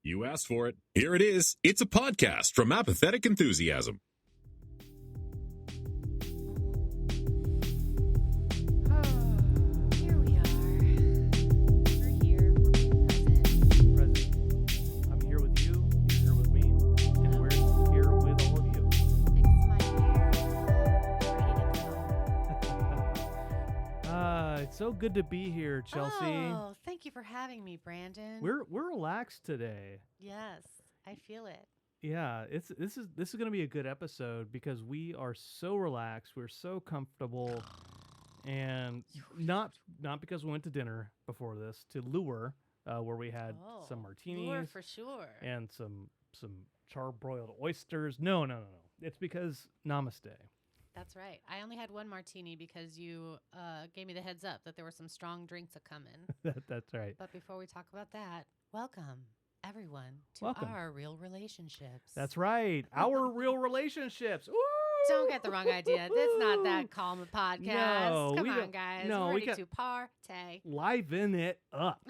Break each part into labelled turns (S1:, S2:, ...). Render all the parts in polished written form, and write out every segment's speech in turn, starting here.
S1: You asked for it. Here it is. It's a podcast from Apathetic Enthusiasm.
S2: Here we are. We're here. We're being present.
S3: I'm here with you. You're here with me. And we're here with all of you.
S2: Fix my hair. Ready to go.
S3: It's so good to be here, Chelsea.
S2: Oh, thank you for having me, Brandon.
S3: We're relaxed today.
S2: Yes, I feel it.
S3: Yeah, this is going to be a good episode because we are so relaxed. We're so comfortable, and not because we went to dinner before this to Lure, where we had some martinis
S2: Lure for sure.
S3: and some charbroiled oysters. No. It's because Namaste.
S2: That's right. I only had one martini because you gave me the heads up that there were some strong drinks a coming.
S3: That's right.
S2: But before we talk about that, welcome everyone to
S3: Welcome.
S2: Our Real Relationships.
S3: That's right. Our Real Relationships. Woo!
S2: Don't get the wrong idea. This is not that calm a podcast.
S3: No,
S2: Come
S3: we
S2: on,
S3: don't-
S2: guys.
S3: no,
S2: We're
S3: we
S2: ready
S3: got-
S2: to party.
S3: Liven it up.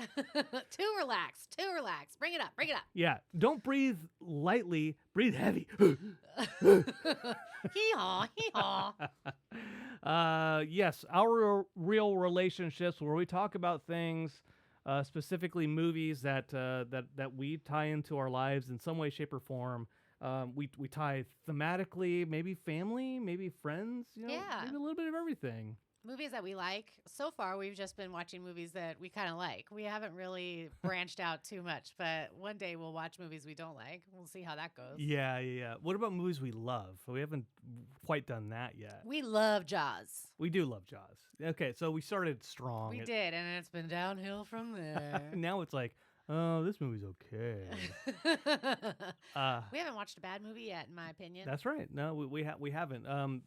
S2: Too relaxed. Too relaxed. Bring it up. Bring it up.
S3: Yeah. Don't breathe lightly. Breathe heavy.
S2: Hee-haw. Hee-haw.
S3: Yes, Our Real Relationships, where we talk about things, specifically movies that we tie into our lives in some way, shape, or form. We tie thematically, maybe family, maybe friends.
S2: Yeah.
S3: Maybe a little bit of everything.
S2: Movies that we like. So far, we've just been watching movies that we kind of like. We haven't really branched out too much, but one day we'll watch movies we don't like. We'll see how that goes.
S3: Yeah. What about movies we love? We haven't quite done that yet.
S2: We love Jaws.
S3: We do love Jaws. Okay, so we started strong.
S2: We did, and it's been downhill from there.
S3: Now it's like, oh, this movie's okay.
S2: We haven't watched a bad movie yet, in my opinion.
S3: That's right. No, we haven't.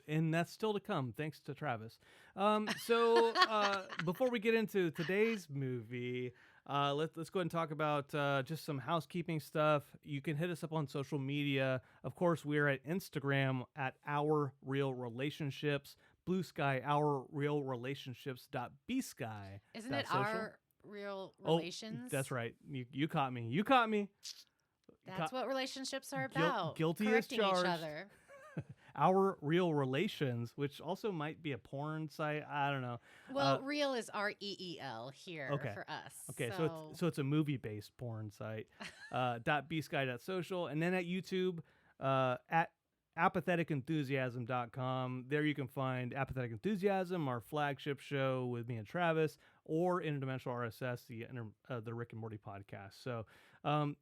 S3: And that's still to come, thanks to Travis. So before we get into today's movie, let's go ahead and talk about just some housekeeping stuff. You can hit us up on social media. Of course, we're at Instagram at Our Real Relationships, Bluesky, OurReelRelations.bsky.
S2: Isn't it
S3: social.
S2: Our Real Relations?
S3: Oh, that's right. You caught me. You caught me.
S2: That's what relationships are about.
S3: Guilty as
S2: correcting
S3: charged.
S2: each other.
S3: Our Real Relations, which also might be a porn site. I don't know.
S2: Well, real is REEL here for us.
S3: Okay, so it's a movie-based porn site. .bsky.social, and then at YouTube at ApatheticEnthusiasm.com. There you can find Apathetic Enthusiasm, our flagship show with me and Travis, or Interdimensional RSS, the Rick and Morty podcast. So, then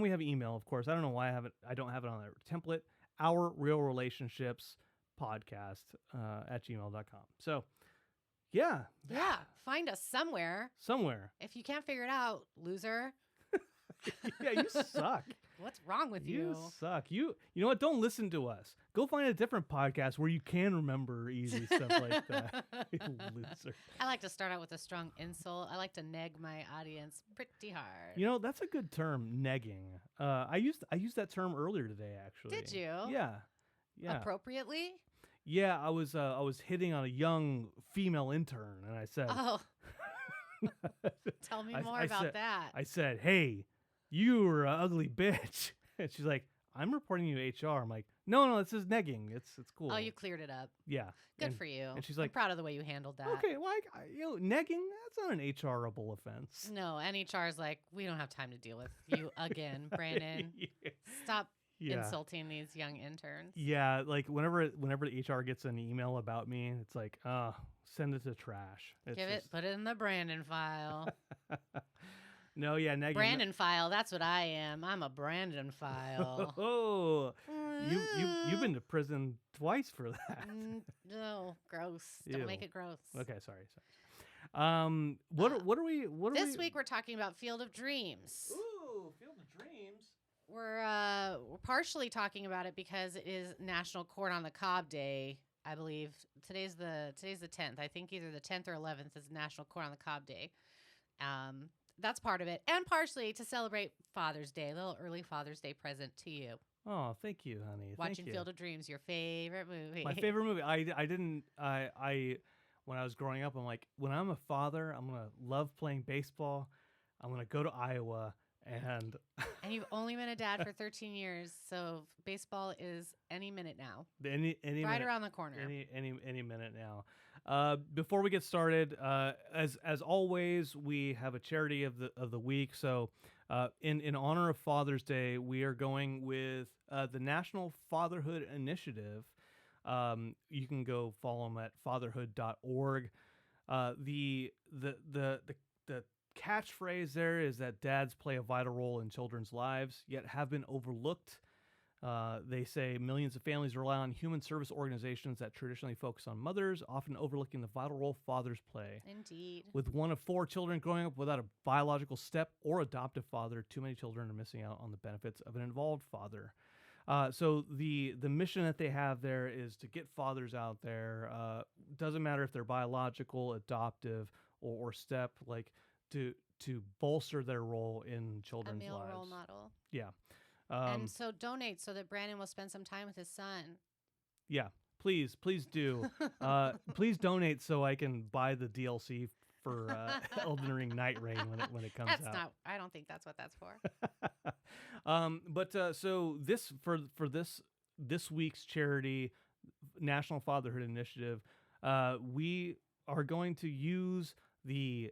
S3: we have email, of course. I don't know why I don't have it on that template. Our Real Relationships podcast at gmail.com. So, yeah.
S2: Yeah, find us somewhere.
S3: Somewhere.
S2: If you can't figure it out, loser,
S3: Yeah, you suck.
S2: what's wrong with you?
S3: You suck. You know what? Don't listen to us. Go find a different podcast where you can remember easy stuff like that. You loser.
S2: I like to start out with a strong insult. I like to neg my audience pretty hard.
S3: You know, that's a good term, negging. I used that term earlier today, actually.
S2: Did you?
S3: Yeah.
S2: Appropriately?
S3: Yeah, I was hitting on a young female intern, and I said,
S2: Oh. Tell me more
S3: I
S2: about
S3: said-
S2: that.
S3: I said, hey, you are an ugly bitch. And she's like, I'm reporting you to HR. I'm like, no, this is negging. It's cool.
S2: Oh, you cleared it up.
S3: Yeah.
S2: Good
S3: And-
S2: for you.
S3: and she's
S2: I'm
S3: like,
S2: proud of the way you handled that.
S3: okay, well, negging, that's not an HRable offense.
S2: No, and HR is like, we don't have time to deal with you again, Brandon.
S3: Yeah.
S2: Stop
S3: Yeah.
S2: insulting these young interns.
S3: Yeah, like whenever the HR gets an email about me, it's like, send it to trash. It's
S2: Put it in the Brandon file.
S3: No, yeah, negging.
S2: Brandon file, that's what I am. I'm a Brandon file.
S3: Oh, you've been to prison twice for that.
S2: No, gross. Don't
S3: Ew.
S2: make it gross.
S3: Okay, sorry. What are we?
S2: This week we're talking about Field of Dreams.
S3: Ooh, Field of Dreams.
S2: We're partially talking about it because it is National Corn on the Cob Day. I believe today's the 10th. I think either the 10th or 11th is National Corn on the Cob Day. That's part of it, and partially to celebrate Father's Day, a little early Father's Day present to you.
S3: Oh, thank you, honey.
S2: Watching
S3: Thank you.
S2: Field of Dreams, your favorite movie.
S3: My favorite movie. I when I was growing up, I'm like, when I'm a father, I'm gonna love playing baseball. I'm gonna go to Iowa And
S2: And you've only been a dad for 13 years, so baseball is any minute now.
S3: any
S2: Right
S3: minute,
S2: around the corner.
S3: any minute now. Before we get started, as always, we have a charity of the week. So, in honor of Father's Day, we are going with the National Fatherhood Initiative. You can go follow them at fatherhood.org. The catchphrase there is that dads play a vital role in children's lives, yet have been overlooked. They say millions of families rely on human service organizations that traditionally focus on mothers, often overlooking the vital role fathers play.
S2: Indeed.
S3: With 1 of 4 children growing up without a biological step or adoptive father, too many children are missing out on the benefits of an involved father. So the mission that they have there is to get fathers out there. Doesn't matter if they're biological, adoptive, or step, like to bolster their role in children's
S2: A male
S3: lives.
S2: role model.
S3: Yeah.
S2: And so donate so that Brandon will spend some time with his son.
S3: Yeah, please do. Please donate so I can buy the DLC for Elden Ring Night Rain when it comes
S2: That's
S3: out.
S2: not. I don't think that's what that's for.
S3: So this week's charity, National Fatherhood Initiative, we are going to use the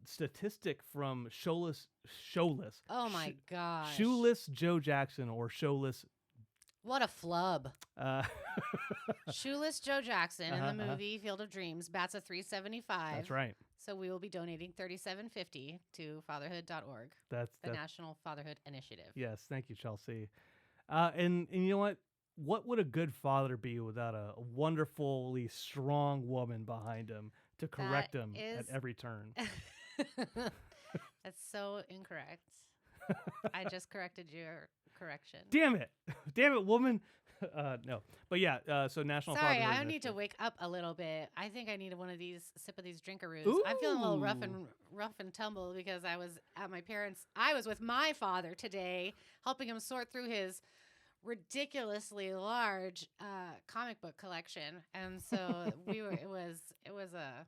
S3: statistic from Showless.
S2: Oh my gosh.
S3: Shoeless Joe Jackson, or Showless.
S2: What a flub.
S3: Uh,
S2: Shoeless Joe Jackson in the movie Field of Dreams bats a .375.
S3: That's right.
S2: So we will be donating $37.50 to fatherhood.org,
S3: That's
S2: the National Fatherhood Initiative.
S3: Yes, thank you, Chelsea. And you know what? What would a good father be without a wonderfully strong woman behind him to correct him at every turn?
S2: That's so incorrect. I just corrected your correction.
S3: Damn it, woman. No, but yeah. So National.
S2: Sorry,
S3: Fatherhood
S2: I need to wake up a little bit. I think I need one of these sip of these drinkaroos. I'm feeling a little rough and tumble because I was at my parents'. I was with my father today, helping him sort through his ridiculously large comic book collection, and so we were. It was a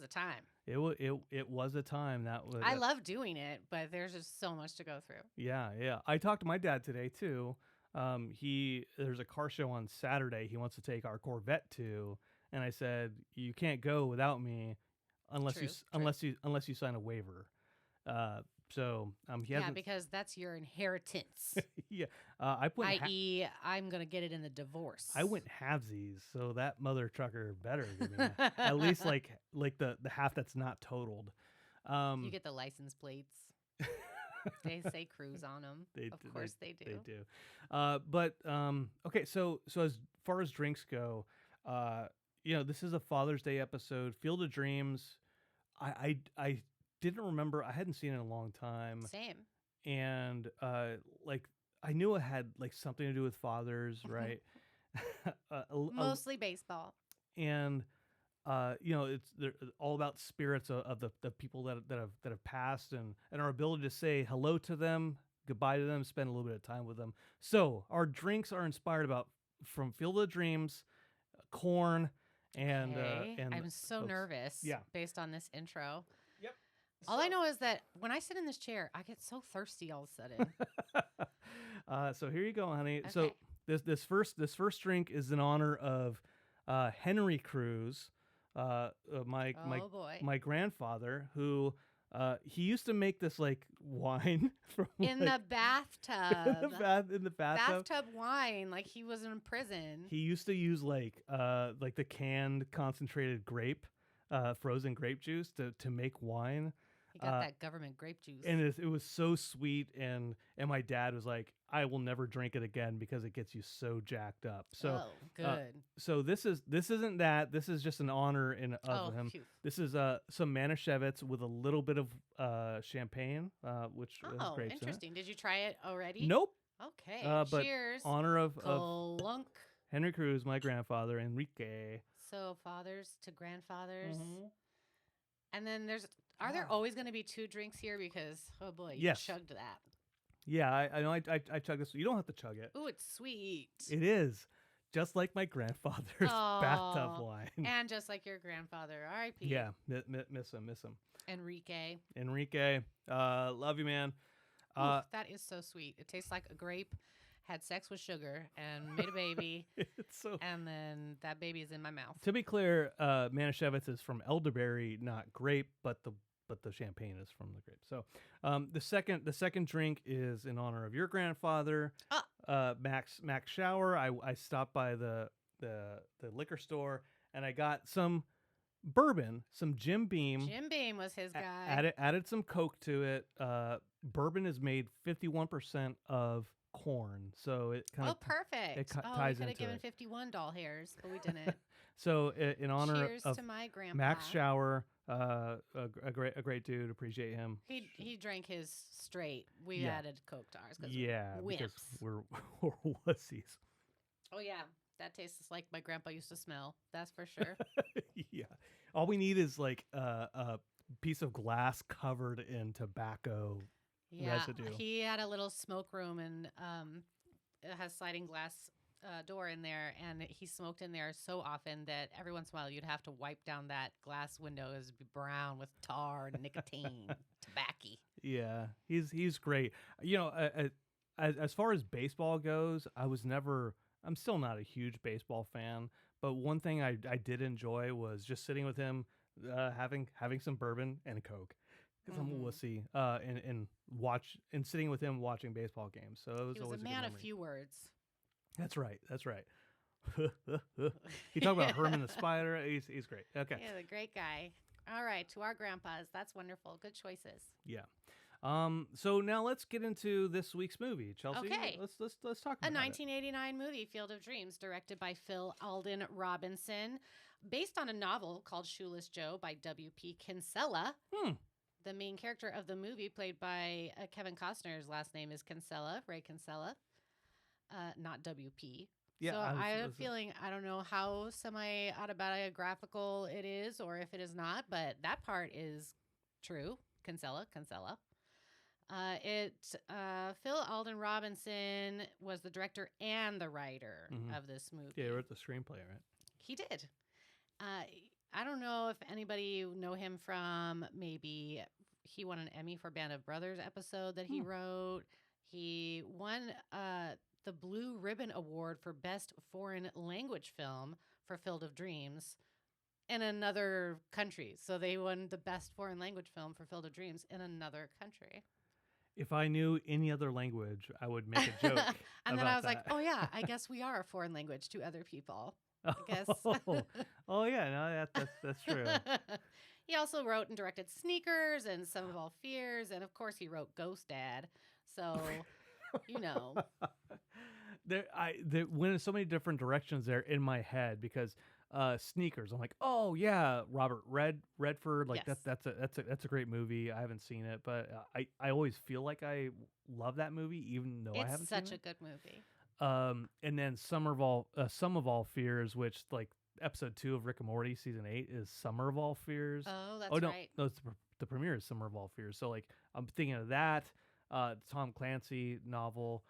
S2: time.
S3: It was a time that was.
S2: I love doing it, but there's just so much to go through.
S3: Yeah. I talked to my dad today too. There's a car show on Saturday he wants to take our Corvette to, and I said you can't go without me unless you sign a waiver. So he hasn't.
S2: Yeah, because that's your inheritance.
S3: Yeah, I put.
S2: I.e., I'm gonna get it in the divorce.
S3: I went halvesies, so that mother trucker better give me at least like the half that's not totaled.
S2: You get the license plates. They say cruise on them. Of course they do.
S3: They do. Okay, so as far as drinks go, this is a Father's Day episode. Field of Dreams. I didn't remember. I hadn't seen it in a long time.
S2: Same.
S3: And I knew it had like something to do with fathers, right?
S2: Mostly baseball.
S3: And they're all about spirits of the people that have passed, and our ability to say hello to them, goodbye to them, spend a little bit of time with them. So our drinks are inspired from Field of Dreams, Corn, and
S2: I'm so nervous.
S3: Yeah.
S2: Based on this intro.
S3: Yep.
S2: All I know is that when I sit in this chair, I get so thirsty all of a sudden.
S3: So here you go, honey.
S2: Okay.
S3: So this first drink is in honor of Henry Cruz, my grandfather, who he used to make this like wine from
S2: the bathtub.
S3: in the bathtub.
S2: Bathtub wine, like he was in prison.
S3: He used to use like the canned concentrated grape, frozen grape juice to make wine.
S2: He got that government grape juice.
S3: And it was so sweet, and my dad was like, I will never drink it again because it gets you so jacked up. So
S2: good.
S3: So this isn't that. This is just an honor of him.
S2: Phew.
S3: This is some Manischewitz with a little bit of champagne, which is grapes
S2: interesting.
S3: in it.
S2: Did you try it already?
S3: Nope.
S2: Okay.
S3: But
S2: cheers.
S3: Honor of
S2: Clunk.
S3: Henry Cruz, my grandfather, Enrique.
S2: So fathers to grandfathers.
S3: Mm-hmm.
S2: And then are there always going to be 2 drinks here? Because, oh boy, you
S3: Yes.
S2: chugged that.
S3: Yeah, I know. I chugged this. You don't have to chug it.
S2: Ooh, it's sweet.
S3: It is. Just like my grandfather's bathtub wine.
S2: And just like your grandfather. R.I.P.
S3: Yeah, miss him.
S2: Enrique.
S3: Enrique, love you, man.
S2: That is so sweet. It tastes like a grape had sex with sugar and made a baby,
S3: It's so.
S2: and then that baby is in my mouth.
S3: To be clear, Manischewitz is from elderberry, not grape, but the champagne is from the grape. So, the second drink is in honor of your grandfather, Max Shower. I stopped by the liquor store and I got some bourbon, some Jim Beam.
S2: Jim Beam was his guy.
S3: Added some Coke to it. Bourbon is made 51% of corn, so it kind of
S2: perfect.
S3: it
S2: we
S3: ties
S2: could have
S3: into
S2: given
S3: it.
S2: 51 doll hairs, but we didn't.
S3: So in honor
S2: Cheers
S3: of
S2: to my grandpa.
S3: Max Shower, a great dude, appreciate him.
S2: He drank his straight. We added Coke to ours because
S3: because
S2: we're
S3: we're wussies.
S2: Oh yeah, that tastes like my grandpa used to smell. That's for sure.
S3: Yeah, all we need is like a piece of glass covered in tobacco residue.
S2: He had a little smoke room and it has sliding glass door in there, and he smoked in there so often that every once in a while you'd have to wipe down that glass window. It would be brown with tar and nicotine, tobacco.
S3: Yeah, he's great. You know, as far as baseball goes, I'm still not a huge baseball fan, but one thing I did enjoy was just sitting with him, having some bourbon and a Coke. Because I'm a wussy, and sitting with him watching baseball games. So it was
S2: He was
S3: always
S2: a man
S3: good
S2: of
S3: memory.
S2: few words.
S3: That's right. You talk about Herman the Spider. He's great. Okay.
S2: Yeah, the great guy. All right, to our grandpas. That's wonderful. Good choices.
S3: Yeah. So now let's get into this week's movie, Chelsea.
S2: Okay.
S3: Let's talk about
S2: A 1989 movie, Field of Dreams, directed by Phil Alden Robinson, based on a novel called Shoeless Joe by W.P. Kinsella. The main character of the movie, played by Kevin Costner's last name is Kinsella, Ray Kinsella, not W.P.
S3: Yeah,
S2: So I have a feeling, I don't know how semi-autobiographical it is or if it is not, but that part is true. Kinsella. Phil Alden Robinson was the director and the writer of this movie.
S3: Yeah, he wrote the screenplay, right?
S2: He did. I don't know if anybody know him from maybe he won an Emmy for Band of Brothers episode that he wrote. He won the Blue Ribbon Award for Best Foreign Language Film for Field of Dreams in another country. So they won the Best Foreign Language Film for Field of Dreams in another country.
S3: If I knew any other language, I would make a joke.
S2: And then I was
S3: about
S2: like,
S3: that.
S2: oh yeah, I guess we are a foreign language to other people. I guess.
S3: Oh yeah, no, that's true.
S2: He also wrote and directed Sneakers and Some of All Fears, and of course he wrote Ghost Dad. So, you know.
S3: There went in so many different directions there in my head because Sneakers. I'm like, oh yeah, Robert Redford. Like
S2: Yes.
S3: that's a great movie. I haven't seen it, but I always feel like I love that movie, even though I haven't seen it.
S2: It's such a good movie.
S3: And then Some of All Fears, which like episode 2 of Rick and Morty season 8 is Summer of All Fears.
S2: Oh, that's
S3: no,
S2: right.
S3: no, the premiere is Summer of All Fears. So like I'm thinking of that, Tom Clancy novel,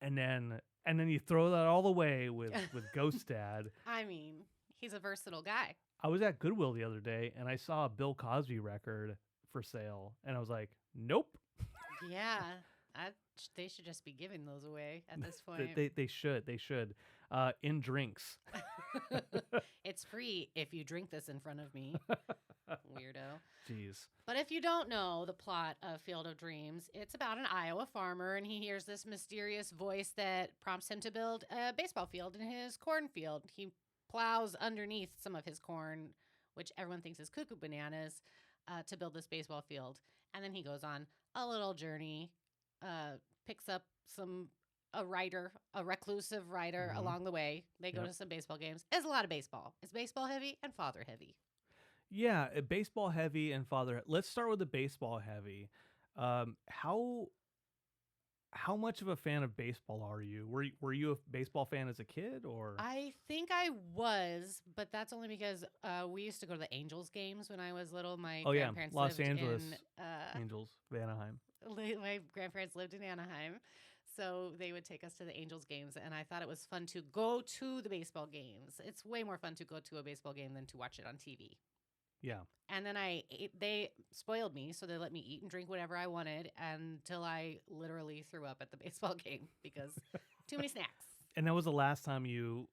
S3: and then you throw that all away with Ghost Dad.
S2: I mean, he's a versatile guy.
S3: I was at Goodwill the other day and I saw a Bill Cosby record for sale, and I was like, nope.
S2: Yeah. They should just be giving those away at this point.
S3: They should. In drinks.
S2: It's free if you drink this in front of me. Weirdo.
S3: Jeez.
S2: But if you don't know the plot of Field of Dreams, it's about an Iowa farmer, and he hears this mysterious voice that prompts him to build a baseball field in his cornfield. He plows underneath some of his corn, which everyone thinks is cuckoo bananas, to build this baseball field. And then he goes on a little journey, picks up a reclusive writer along the way. They go to some baseball games. It's a lot of baseball. It's baseball heavy and father heavy.
S3: Yeah, baseball heavy and father. Let's start with the baseball heavy. How much of a fan of baseball are you? Were you a baseball fan as a kid, or?
S2: I think I was, but that's only because we used to go to the Angels games when I was little. My grandparents
S3: Los
S2: lived
S3: Angeles
S2: in
S3: Angels of Anaheim.
S2: my grandparents lived in Anaheim, so they would take us to the Angels games, and I thought it was fun to go to the baseball games. It's way more fun to go to a baseball game than to watch it on TV.
S3: Yeah.
S2: And then they spoiled me, so they let me eat and drink whatever I wanted until I literally threw up at the baseball game because too many snacks.
S3: And that was the last time you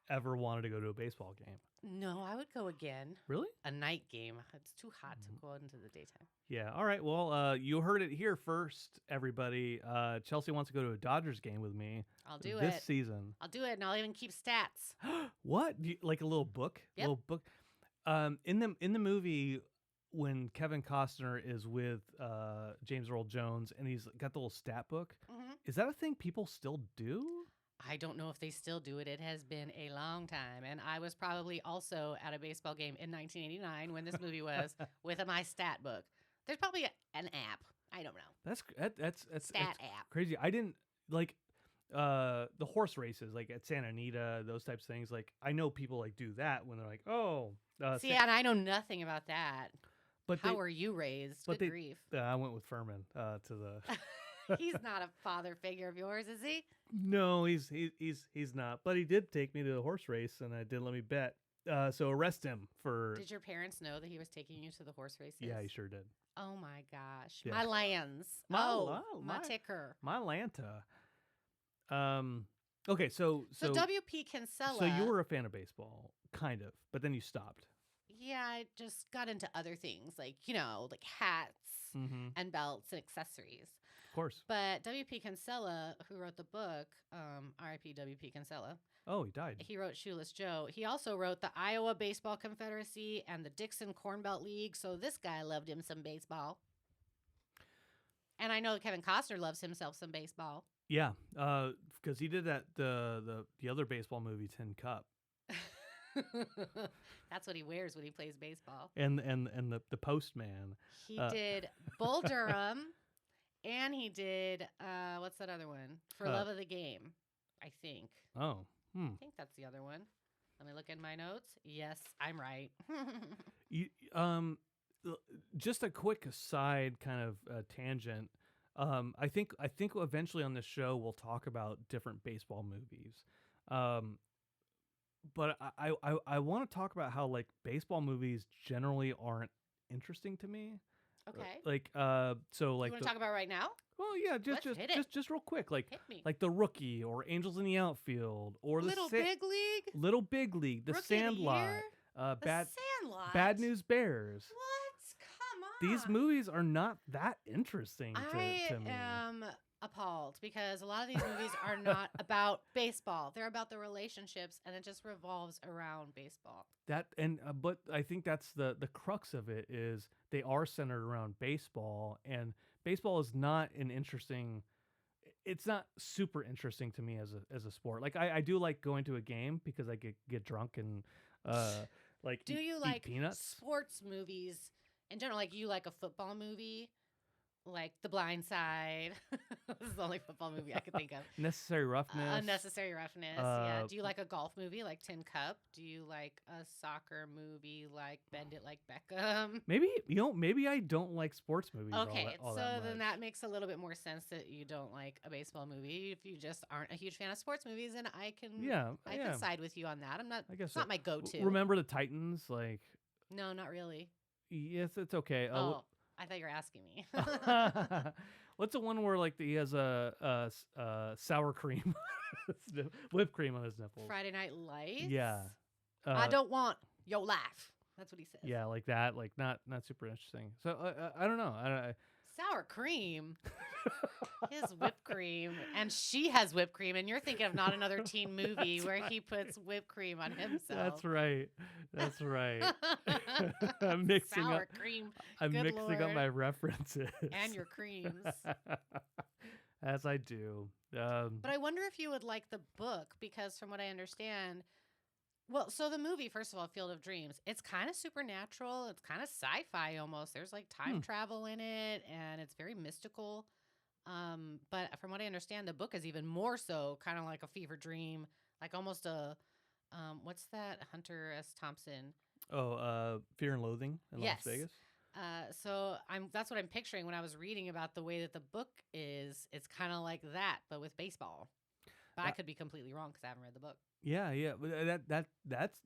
S3: ever wanted to go to a baseball game.
S2: No, I would go again.
S3: Really?
S2: A night game. It's too hot to go out into the daytime.
S3: Yeah. All right. Well, you heard it here first, everybody. Chelsea wants to go to a Dodgers game with me.
S2: I'll do
S3: this
S2: it.
S3: season.
S2: I'll do it, and I'll even keep stats.
S3: What? Like a little book?
S2: Yep.
S3: Little book. In the movie, when Kevin Costner is with James Earl Jones and he's got the little stat book, is that a thing people still do?
S2: I don't know if they still do it. It has been a long time. And I was probably also at a baseball game in 1989 when this movie was with my stat book. There's probably an app. I don't know.
S3: That's
S2: stat app.
S3: crazy. I didn't like the horse races like at Santa Anita, those types of things. Like I know people like do that when they're like, oh.
S2: See, and I know nothing about that.
S3: But
S2: how were you raised? Good grief.
S3: I went with Furman to the.
S2: He's not a father figure of yours, is he?
S3: No, he's not. But he did take me to the horse race, and I did let me bet. So arrest him for.
S2: Did your parents know that he was taking you to the horse races?
S3: Yeah, he sure did.
S2: Oh my gosh,
S3: Yeah.
S2: my lands. My ticker.
S3: My Lanta. Okay, so
S2: W.P. Kinsella.
S3: So you were a fan of baseball, kind of, but then you stopped.
S2: Yeah, I just got into other things like like hats and belts and accessories.
S3: Of course.
S2: But W.P. Kinsella, who wrote the book, R.I.P. W.P. Kinsella.
S3: Oh, he died.
S2: He wrote Shoeless Joe. He also wrote the Iowa Baseball Confederacy and the Dixon Corn Belt League. So this guy loved him some baseball. And I know Kevin Costner loves himself some baseball.
S3: Yeah, because he did that the other baseball movie, Tin Cup.
S2: That's what he wears when he plays baseball.
S3: And the Postman.
S2: He did Bull Durham, and he did what's that other one? For Love of the Game, I think.
S3: Oh,
S2: I think that's the other one. Let me look in my notes. Yes, I'm right.
S3: Just a quick side kind of tangent. I think eventually on this show we'll talk about different baseball movies. But I want to talk about how like baseball movies generally aren't interesting to me.
S2: Okay.
S3: So like
S2: you want to talk about right now?
S3: Well, yeah, just real quick, like
S2: Hit me.
S3: like The Rookie or Angels in the Outfield or
S2: Little Big League,
S3: The
S2: Rookie
S3: Sandlot,
S2: the Sandlot,
S3: Bad News Bears.
S2: What? Come on.
S3: These movies are not that interesting to me.
S2: I am appalled because a lot of these movies are not about baseball. They're about the relationships, and it just revolves around baseball.
S3: But I think that's the crux of it is they are centered around baseball, and baseball is not an interesting. It's not super interesting to me as a sport. Like I do like going to a game because I get drunk and like.
S2: Do you
S3: eat
S2: like
S3: peanuts?
S2: Sports movies in general? Like you like a football movie? Like The Blind Side. This is the only football movie I could think of.
S3: Necessary Roughness.
S2: Unnecessary Roughness. Yeah. Do you like a golf movie like Tin Cup? Do you like a soccer movie like Bend It Like Beckham?
S3: Maybe I don't like sports movies.
S2: Okay,
S3: all
S2: so
S3: that
S2: then
S3: much.
S2: that makes a little bit more sense that you don't like a baseball movie. If you just aren't a huge fan of sports movies, and I can side with you on that. I'm not.
S3: I guess
S2: it's not my go-to.
S3: Remember the Titans? Like
S2: no, not really.
S3: yes, it's okay.
S2: I thought you were asking me.
S3: What's the one where like he has a sour cream, whipped cream on his nipples?
S2: Friday Night Lights.
S3: Yeah.
S2: I don't want your life. That's what he says.
S3: Yeah, like that. Like not super interesting. So I don't know.
S2: Sour cream. His whipped cream, and she has whipped cream, and you're thinking of not another teen movie where he puts whipped cream on himself.
S3: That's right. I'm mixing
S2: sour
S3: up.
S2: Cream.
S3: I'm
S2: Good
S3: mixing
S2: Lord.
S3: up my references
S2: And your creams.
S3: as I do.
S2: But I wonder if you would like the book because, from what I understand, well, so the movie, first of all, Field of Dreams, it's kind of supernatural. It's kind of sci-fi almost. There's like time travel in it, and it's very mystical. But from what I understand, the book is even more so, kind of like a fever dream, like almost a, what's that? Hunter S. Thompson.
S3: Oh, Fear and Loathing in Las Vegas.
S2: So that's what I'm picturing when I was reading about the way that the book is. It's kind of like that, but with baseball. But I could be completely wrong because I haven't read the book.
S3: Yeah, but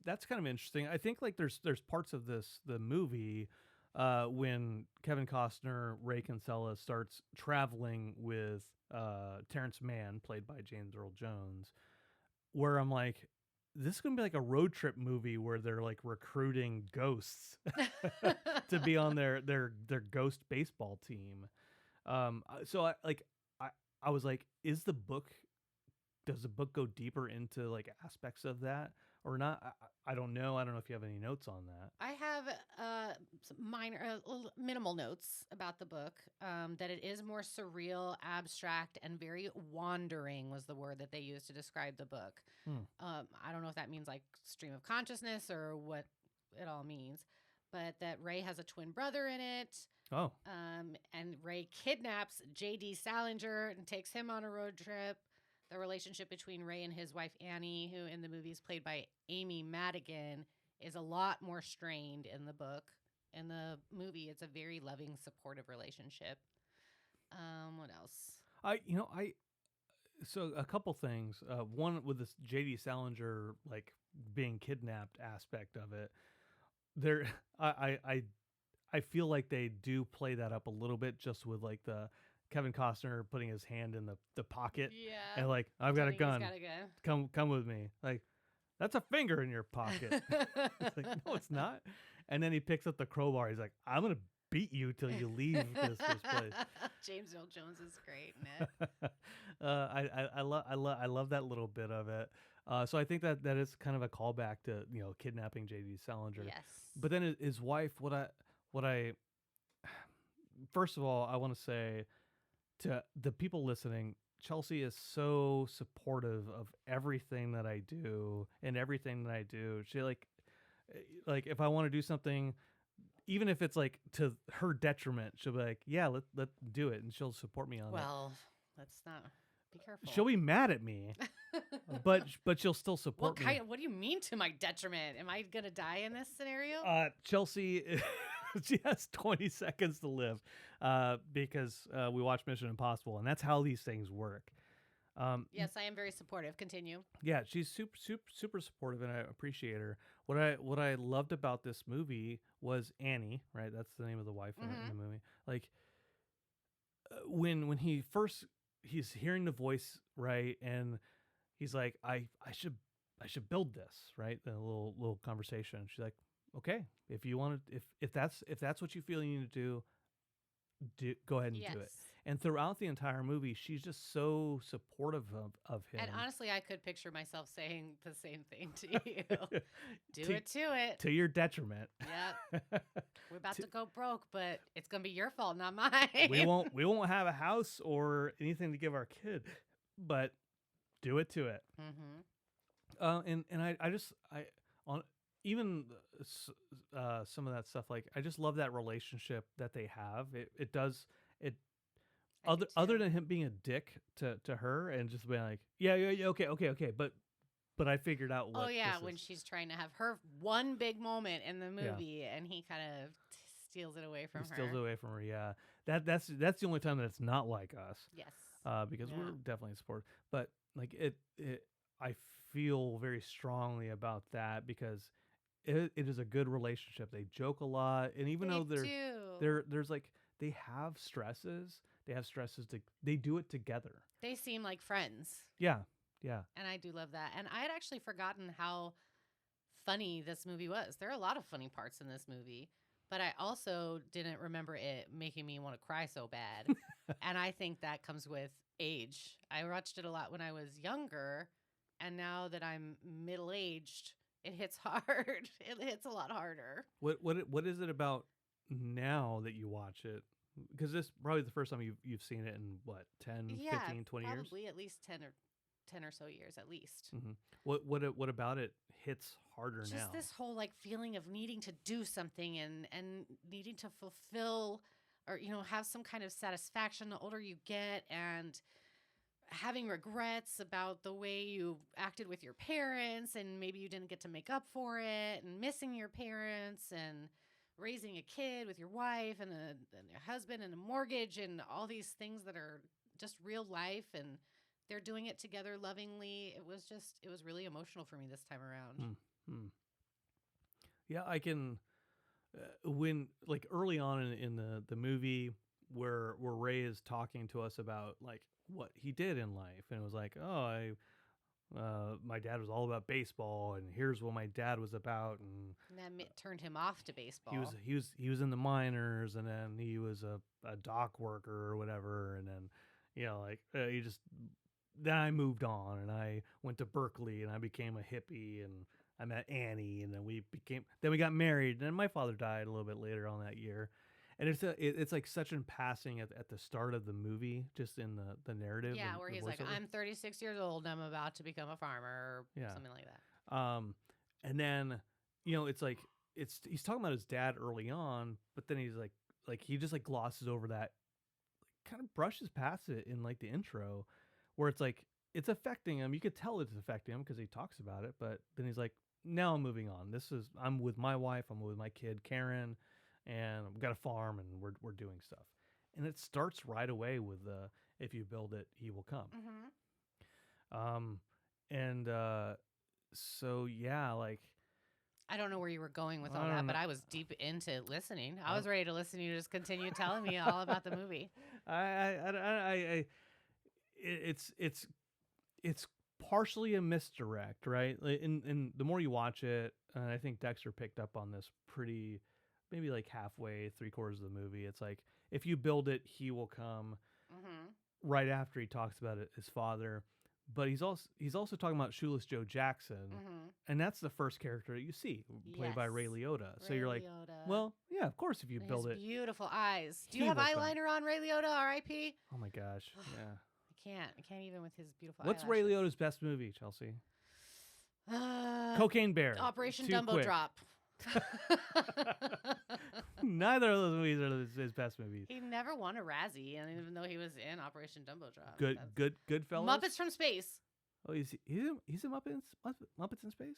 S3: that's kind of interesting. I think like there's parts of the movie when Kevin Costner, Ray Kinsella, starts traveling with Terrence Mann, played by James Earl Jones, where I'm like, this is gonna be like a road trip movie where they're like recruiting ghosts to be on their ghost baseball team. So I was like, does the book go deeper into like aspects of that or not? I don't know. I don't know if you have any notes on that.
S2: I have some minor, minimal notes about the book. That it is more surreal, abstract, and very wandering was the word that they used to describe the book. I don't know if that means like stream of consciousness or what it all means, but that Ray has a twin brother in it.
S3: Oh.
S2: And Ray kidnaps J.D. Salinger and takes him on a road trip. The relationship between Ray and his wife Annie, who in the movie is played by Amy Madigan, is a lot more strained in the book. In the movie, it's a very loving, supportive relationship. What else?
S3: So a couple things. One with this J.D. Salinger like being kidnapped aspect of it. There, I feel like they do play that up a little bit, just with like the Kevin Costner putting his hand in the pocket, and like, I've got a gun. Come with me. Like, that's a finger in your pocket. It's like, no, it's not. And then he picks up the crowbar. He's like, I'm gonna beat you till you leave this place.
S2: James Earl Jones is great in it.
S3: I love that little bit of it. So I think that is kind of a callback to kidnapping J.D. Salinger.
S2: Yes.
S3: But then his wife. What I first of all, I want to say to the people listening, Chelsea is so supportive of everything that I do and everything that I do. She like if I want to do something, even if it's like to her detriment, she'll be like, yeah, let do it. And she'll support me on it.
S2: Well, let's not be careful.
S3: She'll be mad at me, but she'll still support me.
S2: What do you mean to my detriment? Am I going to die in this scenario?
S3: Chelsea, she has 20 seconds to live because we watch Mission Impossible, and that's how these things work.
S2: Yes, I am very supportive. Continue.
S3: Yeah, she's super supportive, and I appreciate her. What I loved about this movie was Annie, right? That's the name of the wife in the movie. Like when he's hearing the voice, right, and he's like, I should build this, right? The little conversation. She's like, okay, if you want to, if that's what you feel you need to do, go ahead and do it. And throughout the entire movie, she's just so supportive of him.
S2: And honestly, I could picture myself saying the same thing to you. Do it to it.
S3: To your detriment.
S2: Yep. We're about to go broke, but it's going to be your fault, not mine.
S3: We won't have a house or anything to give our kid, but do it to it. Mm-hmm. And I on even some of that stuff, like I just love that relationship that they have. It does. Other than him being a dick to her and just being like, yeah, okay, but I figured out what.
S2: Oh yeah, when she's trying to have her one big moment in the movie, and he kind of steals it away from her.
S3: Steals it away from her. Yeah, that's the only time that it's not like us.
S2: Yes.
S3: Because we're definitely supportive, but like I feel very strongly about that because it is a good relationship. They joke a lot, and even though there's like they have stresses. They do it together.
S2: They seem like friends.
S3: Yeah.
S2: And I do love that. And I had actually forgotten how funny this movie was. There are a lot of funny parts in this movie, but I also didn't remember it making me want to cry so bad. And I think that comes with age. I watched it a lot when I was younger, and now that I'm middle-aged, it hits hard. It hits a lot harder.
S3: What is it about now that you watch it? Because this is probably the first time you've seen it in what, 10, 15, 20 years?
S2: Probably at least 10 or so years at least.
S3: Mm-hmm. What about it hits harder now?
S2: Just this whole like feeling of needing to do something and needing to fulfill or have some kind of satisfaction the older you get, and having regrets about the way you acted with your parents and maybe you didn't get to make up for it, and missing your parents, and raising a kid with your wife and a husband and a mortgage and all these things that are just real life, and they're doing it together lovingly. It was really emotional for me this time around.
S3: Mm. Yeah, I can. When like early on in the movie where Ray is talking to us about like what he did in life, and it was like, oh, my dad was all about baseball, and here's what my dad was about, and
S2: And that turned him off to baseball.
S3: he was in the minors, and then he was a dock worker or whatever, and then he just then I moved on, and I went to Berkeley, and I became a hippie, and I met Annie, and then we got married, and then my father died a little bit later on that year. And it's like such in passing at the start of the movie, just in the narrative.
S2: Yeah,
S3: and
S2: where
S3: the
S2: he's like,
S3: voiceover.
S2: I'm 36 years old and I'm about to become a farmer or
S3: Yeah.
S2: something like that.
S3: And then, it's like he's talking about his dad early on, but then he's like he just like glosses over that, kind of brushes past it in like the intro, where it's like it's affecting him. You could tell it's affecting him because he talks about it, but then he's like, now I'm moving on. I'm with my wife, I'm with my kid Karen, and I've got a farm, and we're doing stuff. And it starts right away with if you build it, he will come.
S2: Mm-hmm.
S3: And so yeah, like
S2: I don't know where you were going with all that, but I was deep into listening. I was ready to listen to you just continue telling me all about the movie.
S3: It's partially a misdirect, right? And the more you watch it, I think Dexter picked up on this maybe like halfway, 3/4 of the movie. It's like, if you build it, he will come.
S2: Mm-hmm.
S3: Right after he talks about it, his father, but he's also talking about Shoeless Joe Jackson,
S2: Mm-hmm.
S3: and that's the first character that you see, played by Ray Liotta. So you're like,
S2: Liotta.
S3: well, yeah, of course, if you
S2: And
S3: build
S2: his
S3: it.
S2: beautiful eyes. Do
S3: he
S2: you have
S3: will come.
S2: eyeliner on, Ray Liotta? R.I.P.
S3: Oh my gosh, yeah.
S2: I can't even with his beautiful
S3: What's
S2: eyelashes.
S3: Ray Liotta's best movie, Chelsea? Cocaine Bear.
S2: Operation
S3: Too
S2: Dumbo
S3: quick.
S2: Drop.
S3: Neither of those movies are his best movies.
S2: He never won a Razzie, and even though he was in Operation Dumbo Drop.
S3: Goodfellas.
S2: Muppets from Space.
S3: Oh, he's in Muppets in Space.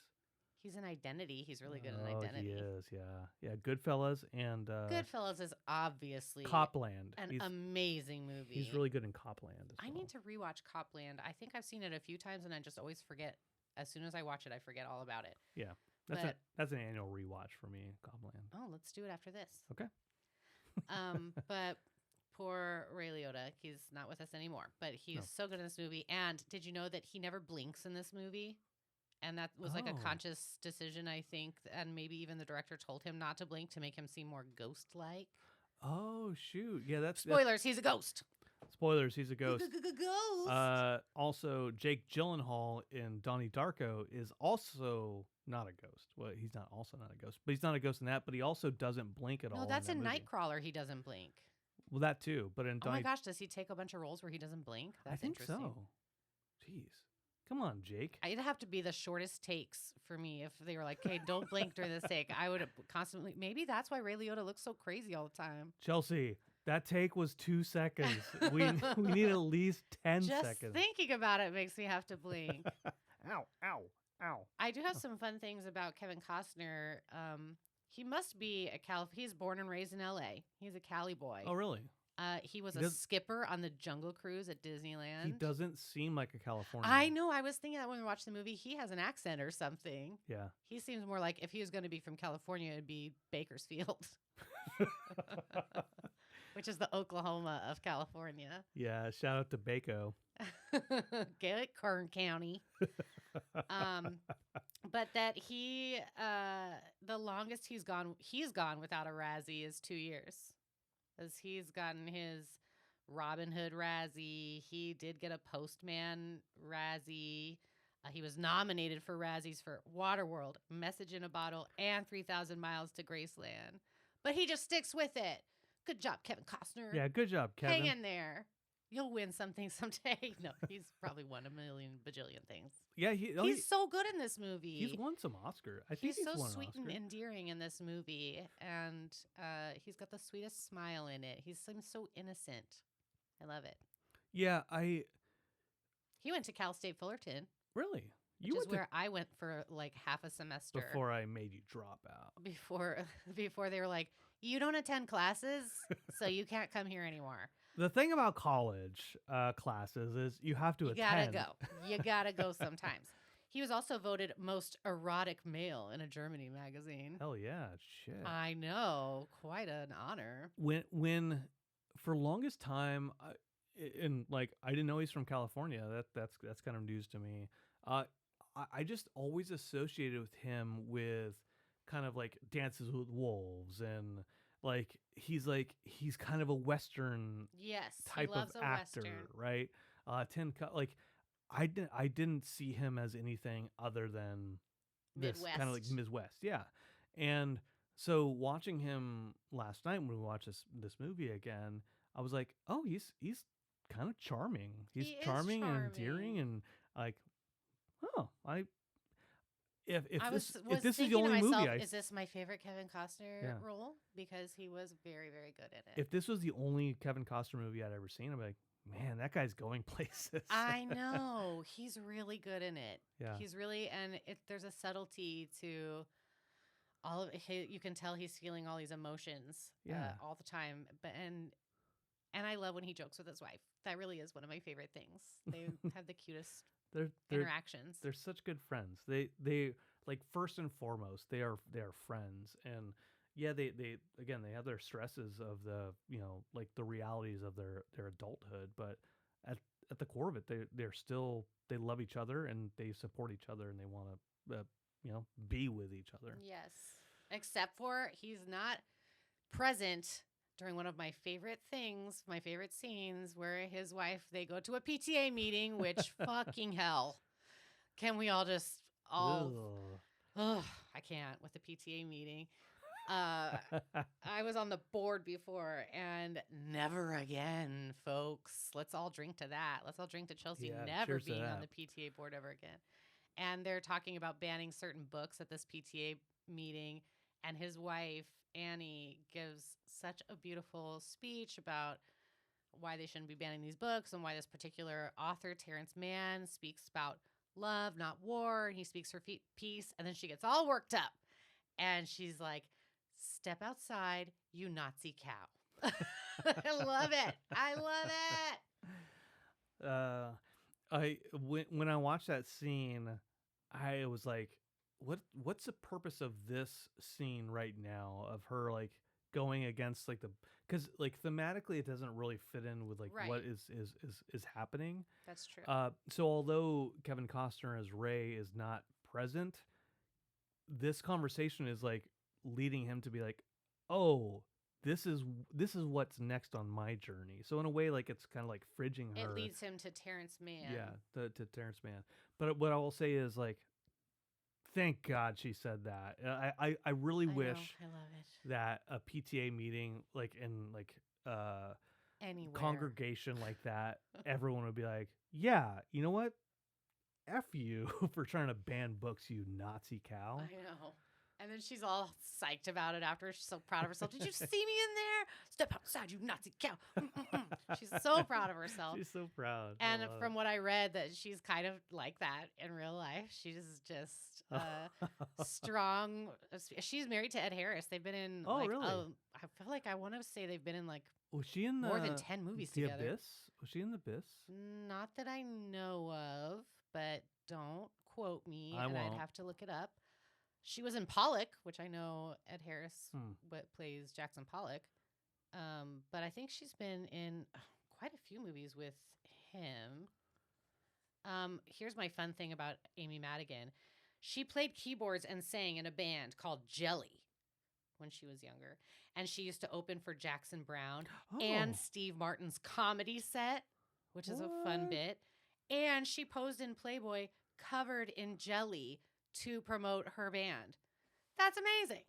S2: He's in Identity. He's really good in Identity.
S3: He is, yeah. Goodfellas and
S2: Goodfellas is obviously
S3: Copland.
S2: an amazing movie.
S3: He's really good in Copland as well.
S2: I need to rewatch Copland. I think I've seen it a few times, and I just always forget. As soon as I watch it, I forget all about it.
S3: Yeah, that's an annual rewatch for me, Copland.
S2: Oh, let's do it after this.
S3: Okay.
S2: But poor Ray Liotta, he's not with us anymore. But he's so good in this movie. And did you know that he never blinks in this movie? And that was like a conscious decision, I think. And maybe even the director told him not to blink to make him seem more ghost-like.
S3: Oh, shoot. Yeah,
S2: Spoilers, he's a ghost.
S3: Spoilers, he's a ghost.
S2: Ghost.
S3: Also, Jake Gyllenhaal in Donnie Darko is also not a ghost. Well, he's not a ghost, but he's not a ghost in that. But he also doesn't blink at all.
S2: No, that's
S3: in
S2: in
S3: that movie.
S2: Nightcrawler. He doesn't blink.
S3: Well, that too. But in Donnie,
S2: oh my gosh, does he take a bunch of roles where he doesn't blink? That's
S3: I think
S2: interesting.
S3: so. Jeez, come on, Jake.
S2: It'd have to be the shortest takes for me if they were like, "Hey, don't blink during this take." I would have constantly. Maybe that's why Ray Liotta looks so crazy all the time.
S3: Chelsea, that take was 2 seconds. we need at least 10
S2: Just
S3: seconds.
S2: thinking about it makes me have to blink.
S3: Ow.
S2: I do have some fun things about Kevin Costner. He must be he's born and raised in L.A. He's a Cali boy.
S3: Oh, really?
S2: He was a skipper on the Jungle Cruise at Disneyland.
S3: He doesn't seem like a Californian.
S2: I know. I was thinking that when we watched the movie, he has an accent or something.
S3: Yeah.
S2: He seems more like if he was going to be from California, it'd be Bakersfield, which is the Oklahoma of California.
S3: Yeah. Shout out to Baco.
S2: Get it, Kern County. But that he, the longest he's gone without a Razzie is 2 years. As he's gotten his Robin Hood Razzie. He did get a Postman Razzie. He was nominated for Razzies for Waterworld, Message in a Bottle, and 3,000 Miles to Graceland. But he just sticks with it. Good job, Kevin Costner.
S3: Yeah, good job, Kevin.
S2: Hang in there. You'll win something someday. No, he's probably won a million bajillion things.
S3: Yeah,
S2: he's so good in this movie.
S3: He's won some Oscar. I think he's
S2: so
S3: won
S2: sweet
S3: an Oscar.
S2: and endearing in this movie, and he's got the sweetest smile in it. He seems so innocent. I love it.
S3: Yeah,
S2: He went to Cal State Fullerton.
S3: Really?
S2: Which is where I went for like half a semester.
S3: Before I made you drop out.
S2: Before they were like, you don't attend classes, so you can't come here anymore.
S3: The thing about college classes is you have to
S2: You gotta
S3: attend.
S2: go. You gotta go sometimes. He was also voted most erotic male in a Germany magazine.
S3: Hell yeah, shit.
S2: I know, quite an honor.
S3: When for longest time, and like I didn't know he's from California. That's kind of news to me. Uh, I just always associated with him with kind of like Dances with Wolves and he's kind of a Western
S2: Yes,
S3: type
S2: he loves
S3: of
S2: a
S3: actor,
S2: Western.
S3: right? Like I didn't see him as anything other than this kind of like
S2: Midwest.
S3: Midwest, yeah. And so watching him last night when we watched this movie again, I was like, oh, he's kind of charming. He's
S2: He is
S3: charming and endearing,
S2: charming.
S3: and like, oh,
S2: I was
S3: if this is the
S2: thinking to
S3: only movie
S2: myself, is this my favorite Kevin Costner
S3: Yeah.
S2: role? Because he was very, very good in it.
S3: if this was the only Kevin Costner movie I'd ever seen, I'd be like, man, that guy's going places.
S2: I know. He's really good in it.
S3: Yeah.
S2: He's really, and there's a subtlety to all of it. You can tell he's feeling all these emotions
S3: Yeah.
S2: all the time. And I love when he jokes with his wife. That really is one of my favorite things. They have the cutest
S3: They're
S2: interactions.
S3: they're such good friends. They like first and foremost they are friends, and yeah, they again they have their stresses of the like the realities of their adulthood, but at the core of it they're still they love each other and they support each other and they want to be with each other.
S2: Yes. Except for he's not present during one of my favorite things, my favorite scenes, where his wife, they go to a PTA meeting, which fucking hell. Can we all just all,
S3: Ugh.
S2: I can't with the PTA meeting. I was on the board before and never again, folks. Let's all drink to that. Let's all drink to Chelsea
S3: Yeah,
S2: never
S3: cheers to
S2: being on
S3: that.
S2: the PTA board ever again. And they're talking about banning certain books at this PTA meeting. And his wife, Annie, gives such a beautiful speech about why they shouldn't be banning these books and why this particular author, Terrence Mann, speaks about love, not war. And he speaks for peace. And then she gets all worked up. And she's like, step outside, you Nazi cow. I love it. I love it.
S3: When I watched that scene, I was like, what's the purpose of this scene right now of her like going against like because like thematically it doesn't really fit in with like what
S2: Right.
S3: is happening.
S2: That's true.
S3: So although Kevin Costner as Ray is not present, this conversation is like leading him to be like, oh, this is what's next on my journey. So in a way, like it's kind of like fridging her.
S2: It leads him to Terrence Mann.
S3: Yeah, to Terrence Mann. But what I will say is like, thank God she said that. I really wish
S2: I love it.
S3: that a PTA meeting, like in like
S2: Anywhere.
S3: congregation like that, everyone would be like, yeah, you know what? F you for trying to ban books, you Nazi cow.
S2: I know. And then she's all psyched about it after. She's so proud of herself. Did you see me in there? Step outside, you Nazi cow. She's so proud of herself.
S3: She's so proud.
S2: And from what I read, that she's kind of like that in real life. She's just strong. She's married to Ed Harris. They've been in.
S3: Oh,
S2: like,
S3: really?
S2: I feel like I want to say they've been in like
S3: Was she in
S2: more than 10 movies
S3: The
S2: together.
S3: Abyss? Was she in The Abyss?
S2: Not that I know of, but don't quote me.
S3: I
S2: and
S3: won't.
S2: I'd have to look it up. She was in Pollock, which I know Ed Harris plays Jackson Pollock. But I think she's been in quite a few movies with him. Here's my fun thing about Amy Madigan. She played keyboards and sang in a band called Jelly when she was younger. And she used to open for Jackson Browne and Steve Martin's comedy set, which is a fun
S3: What?
S2: bit. And she posed in Playboy covered in Jelly to promote her band. That's amazing.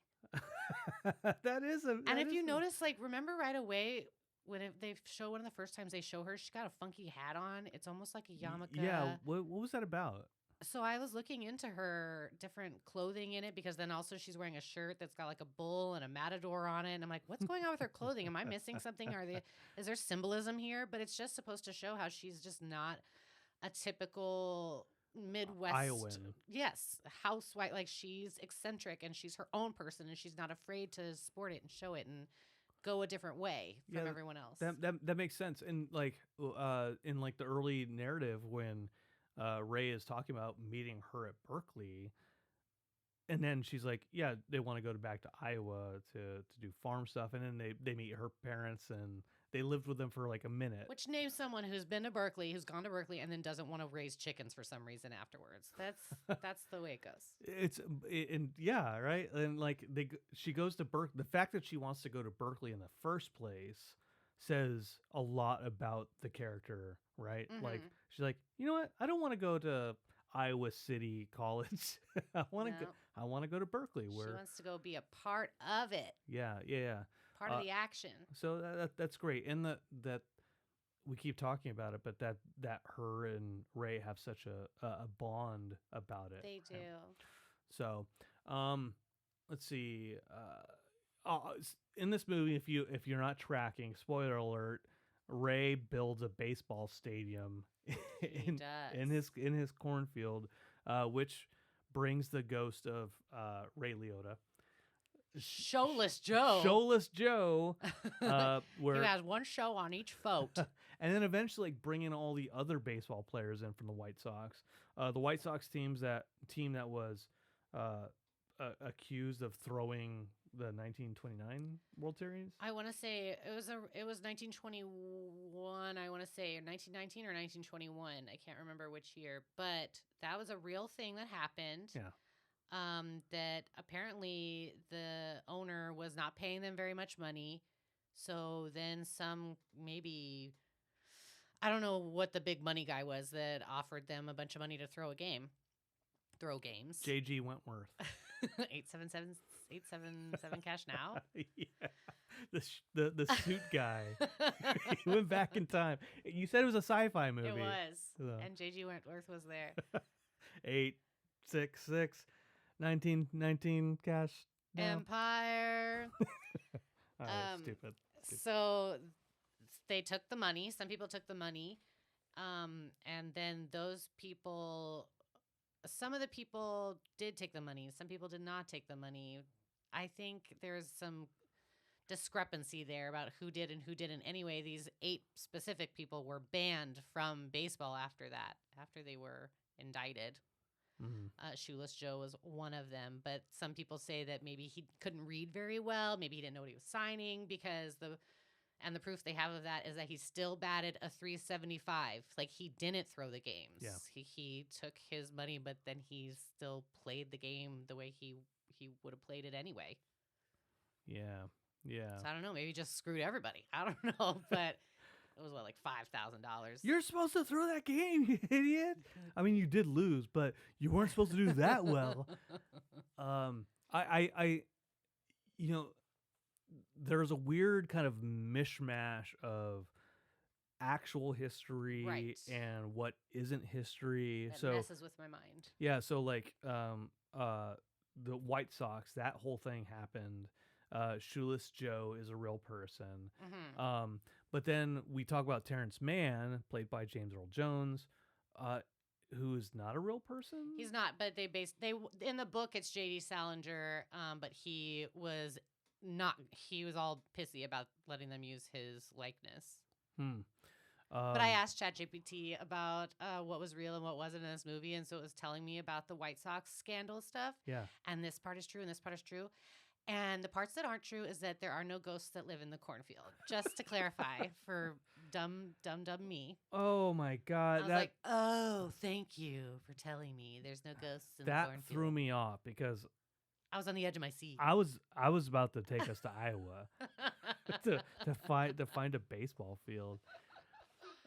S3: That is
S2: And if you notice, like, remember right away when they show one of the first times they show her, she's got a funky hat on. It's almost like a yarmulke.
S3: Yeah, what was that about?
S2: So I was looking into her different clothing in it because then also she's wearing a shirt that's got like a bull and a matador on it. And I'm like, what's going on with her clothing? Am I missing something? Is there symbolism here? But it's just supposed to show how she's just not a typical Midwest
S3: Iowan.
S2: Yes, housewife. Like she's eccentric and she's her own person and she's not afraid to sport it and show it. And go a different way from
S3: Yeah,
S2: everyone else.
S3: that makes sense. And like in like the early narrative when Ray is talking about meeting her at Berkeley, and then she's like, yeah, they want to go back to Iowa to do farm stuff, and then they meet her parents and they lived with them for like a minute.
S2: Which names someone who's been to Berkeley, who's gone to Berkeley, and then doesn't want to raise chickens for some reason afterwards. That's the way it goes.
S3: And yeah, right. And like she goes to Berkeley. The fact that she wants to go to Berkeley in the first place says a lot about the character, right? Like she's like, you know what? I don't want to go to Iowa City College. I want to go to Berkeley, where
S2: she wants to go be a part of it.
S3: Yeah.
S2: Part of the action.
S3: So that's great, and that we keep talking about it, but that her and Ray have such a bond about it.
S2: They do.
S3: So, let's see. In this movie, if you're not tracking, spoiler alert, Ray builds a baseball stadium in his cornfield, which brings the ghost of Ray Liotta.
S2: Showless Joe.
S3: Showless Joe. Where
S2: he has one show on each vote.
S3: And then eventually bringing all the other baseball players in from the White Sox. The White Sox team that was accused of throwing the 1929 World Series.
S2: I want to say it was 1921. I want to say 1919 or 1921. I can't remember which year, but that was a real thing that happened.
S3: Yeah.
S2: That apparently the owner was not paying them very much money. So then maybe, I don't know what the big money guy was that offered them a bunch of money to throw games.
S3: J.G. Wentworth.
S2: 877 cash now.
S3: Yeah. The suit guy. He went back in time. You said it was a sci-fi movie.
S2: It was.
S3: So.
S2: And J.G. Wentworth was there.
S3: 866 1919 cash now.
S2: Empire.
S3: Stupid.
S2: So they took the money. Some people took the money. And then those people, some of the people did take the money. Some people did not take the money. I think there's some discrepancy there about who did and who didn't. Anyway, these 8 specific people were banned from baseball after that, after they were indicted. Shoeless Joe was one of them, but some people say that maybe he couldn't read very well. Maybe he didn't know what he was signing, because the proof they have of that is that he still batted a .375. Like, he didn't throw the games.
S3: Yeah.
S2: He took his money, but then he still played the game the way he would have played it anyway.
S3: Yeah.
S2: So I don't know. Maybe he just screwed everybody. I don't know, but it was like $5,000.
S3: You're supposed to throw that game, you idiot. I mean, you did lose, but you weren't supposed to do that well. I there's a weird kind of mishmash of actual history and what isn't history.
S2: That messes with my mind.
S3: Yeah, so like the White Sox, that whole thing happened. Shoeless Joe is a real person. But then we talk about Terrence Mann, played by James Earl Jones, who is not a real person.
S2: He's not, but they in the book it's J.D. Salinger, but he was not. He was all pissy about letting them use his likeness. But I asked ChatGPT about what was real and what wasn't in this movie, and so it was telling me about the White Sox scandal stuff.
S3: Yeah,
S2: and this part is true, and this part is true. And the parts that aren't true is that there are no ghosts that live in the cornfield. Just to clarify for dumb me.
S3: Oh my God!
S2: I was like, oh, thank you for telling me. There's no ghosts in the cornfield.
S3: That threw me off because
S2: I was on the edge of my seat.
S3: I was about to take us to Iowa to find a baseball field.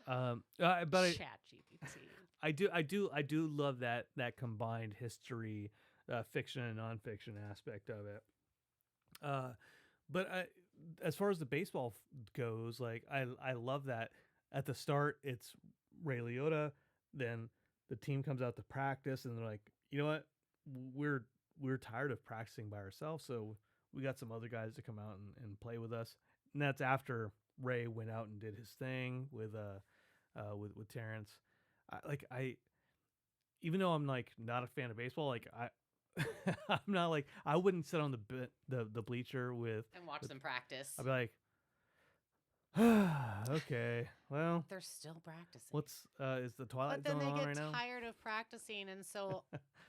S3: But
S2: ChatGPT.
S3: I do love that combined history, fiction and nonfiction aspect of it. But as far as the baseball goes, like I love that at the start it's Ray Liotta, then the team comes out to practice and they're like, you know what, we're tired of practicing by ourselves, so we got some other guys to come out and play with us. And that's after Ray went out and did his thing with Terrence. I even though I'm like not a fan of baseball, like I'm not like, I wouldn't sit on the bleacher and
S2: watch them practice.
S3: I'd be like, Okay. Well,
S2: They're still practicing.
S3: what's is the Twilight
S2: But then
S3: Zone
S2: they
S3: on
S2: get
S3: right now?
S2: tired of practicing, and so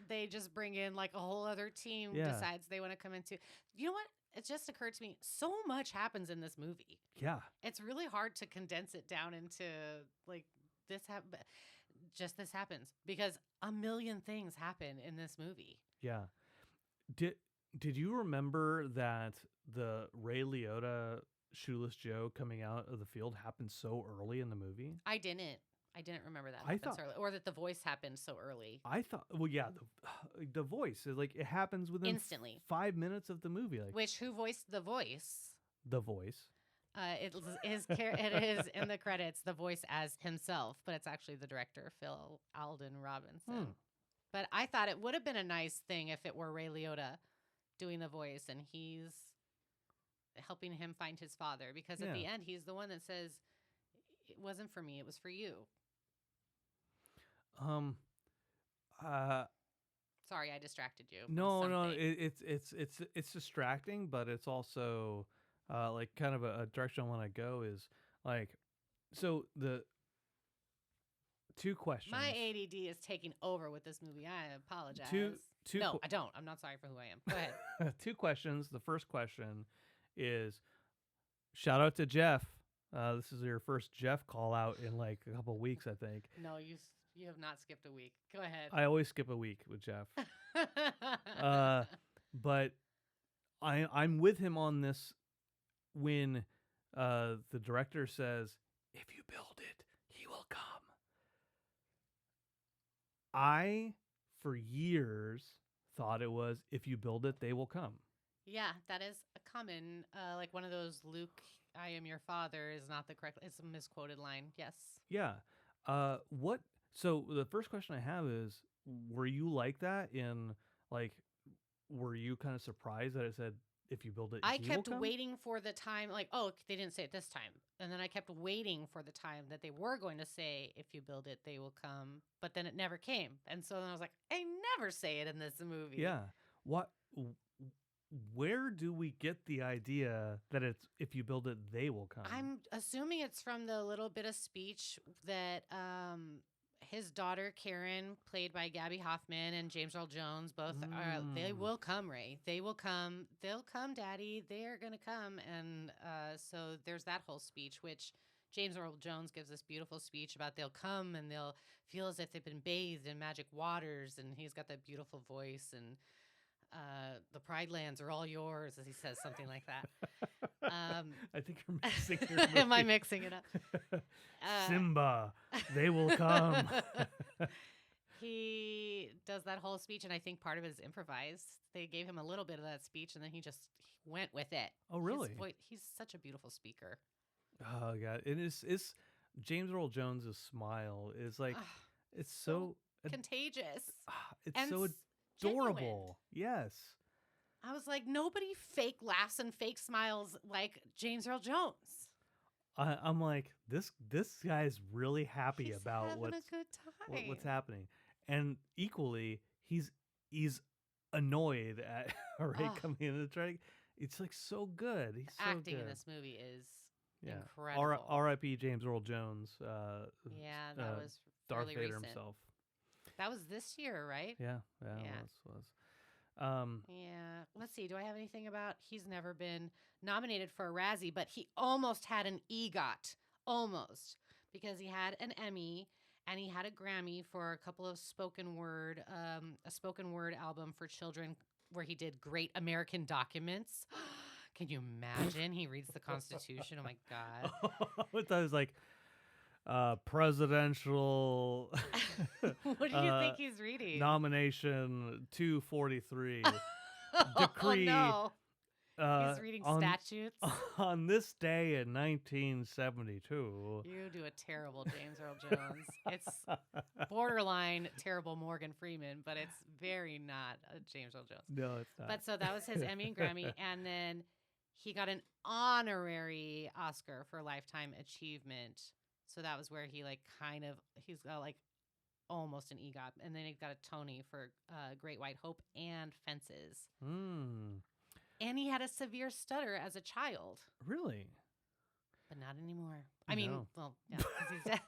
S2: they just bring in like a whole other team.
S3: Yeah.
S2: Decides they want to come into. You know what? It just occurred to me. So much happens in this movie.
S3: Yeah.
S2: It's really hard to condense it down into like this just this happens because a million things happen in this movie.
S3: Yeah. Did you remember that the Ray Liotta Shoeless Joe coming out of the field happened so early in the movie?
S2: I didn't remember that
S3: I
S2: happened
S3: thought-
S2: so early, or that the voice happened so early.
S3: I thought, well, yeah, the voice is like it happens within
S2: Instantly.
S3: 5 minutes of the movie. Like
S2: Which who voiced the voice?
S3: the voice.
S2: It is in the credits the voice as himself, but it's actually the director Phil Alden Robinson. But I thought it would have been a nice thing if it were Ray Liotta doing the voice and he's helping him find his father, because at the end he's the one that says it wasn't for me, it was for you. Sorry, I distracted you.
S3: No, it's distracting, but it's also like kind of a direction I want to go is like, so the two questions.
S2: My ADD is taking over with this movie. I apologize.
S3: No,
S2: I don't. I'm not sorry for who I am. Go ahead.
S3: Two questions. The first question is, shout out to Jeff. This is your first Jeff call out in like a couple of weeks, I think.
S2: No, you have not skipped a week. Go ahead.
S3: I always skip a week with Jeff. But I'm with him on this when the director says, if you build it, he will come. I, for years, thought it was, if you build it, they will come.
S2: Yeah, that is a common, like one of those Luke, I am your father is not the correct, it's a misquoted line. Yes.
S3: Yeah. So the first question I have is, were you like that in, like, were you kind of surprised that it said, if you build it,
S2: I
S3: he
S2: kept
S3: will come?
S2: waiting for the time, like, oh, they didn't say it this time. And then I kept waiting for the time that they were going to say, if you build it, they will come. But then it never came. And so then I was like, I never say it in this movie.
S3: Yeah. Where do we get the idea that it's, if you build it, they will come?
S2: I'm assuming it's from the little bit of speech that his daughter, Karen, played by Gabby Hoffman, and James Earl Jones, both are, they will come, Ray. They will come. They'll come, Daddy. They're going to come. And so there's that whole speech, which James Earl Jones gives this beautiful speech about they'll come and they'll feel as if they've been bathed in magic waters. And he's got that beautiful voice. And the Pride Lands are all yours, as he says something like that.
S3: I think you're mixing your
S2: Am I
S3: movie.
S2: mixing it up?
S3: Simba, they will come.
S2: He does that whole speech, and I think part of it is improvised. They gave him a little bit of that speech, and then he just went with it.
S3: Oh, really?
S2: He's such a beautiful speaker.
S3: Oh, God. It is James Earl Jones' smile is like, it's so
S2: contagious.
S3: It's
S2: and
S3: so
S2: genuine.
S3: adorable. Yes.
S2: I was like, nobody fake laughs and fake smiles like James Earl Jones.
S3: I'm like, this guy's really happy
S2: He's
S3: about
S2: having a good time.
S3: what's happening, and equally he's annoyed at Ray coming in and trying. It's like so good. He's so
S2: acting
S3: good.
S2: in this movie is
S3: Yeah.
S2: incredible.
S3: R.I.P. James Earl Jones.
S2: Yeah, that was
S3: Darth
S2: fairly
S3: Vader
S2: recent.
S3: himself.
S2: That was this year, right?
S3: Yeah.
S2: Yeah.
S3: Was.
S2: Yeah. Let's see. Do I have anything about? He's never been nominated for a Razzie, but he almost had an EGOT. Almost. Because he had an Emmy and he had a Grammy for a couple of a spoken word album for children where he did Great American Documents. Can you imagine? He reads the Constitution. Oh my God.
S3: I thought it was like presidential
S2: What do you think he's reading?
S3: nomination 243 decree.
S2: Oh, no. He's reading statutes.
S3: On this day in 1972.
S2: You do a terrible James Earl Jones. It's borderline terrible Morgan Freeman, but it's very not a James Earl Jones.
S3: No, it's not.
S2: But so that was his Emmy and Grammy, and then he got an honorary Oscar for Lifetime Achievement. So that was where he he's got like almost an EGOT, and then he got a Tony for Great White Hope and Fences. And he had a severe stutter as a child.
S3: Really?
S2: But not anymore. I mean,
S3: No.
S2: well, yeah, 'cause he's dead.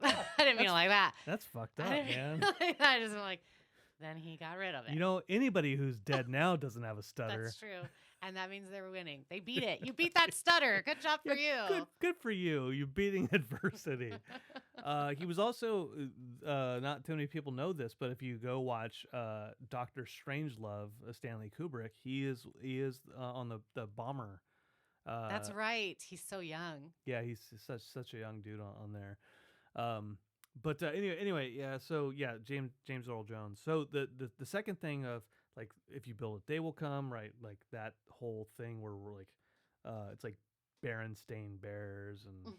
S2: I didn't mean it like that.
S3: That's fucked up,
S2: I didn't mean
S3: man.
S2: it like that. I just like, then he got rid of it.
S3: You know, anybody who's dead now doesn't have a stutter.
S2: That's true. And that means they were winning. They beat it. You beat that stutter. Good job for you.
S3: Good for you. You're beating adversity. He was also, not too many people know this, but if you go watch Dr. Strangelove, Stanley Kubrick, he is on the bomber.
S2: That's right. He's so young.
S3: Yeah, he's such a young dude on there. But anyway, yeah. So yeah, James Earl Jones. So the second thing of like, if you build it, they will come, right? Like that whole thing where we're like, it's like Berenstain Bears and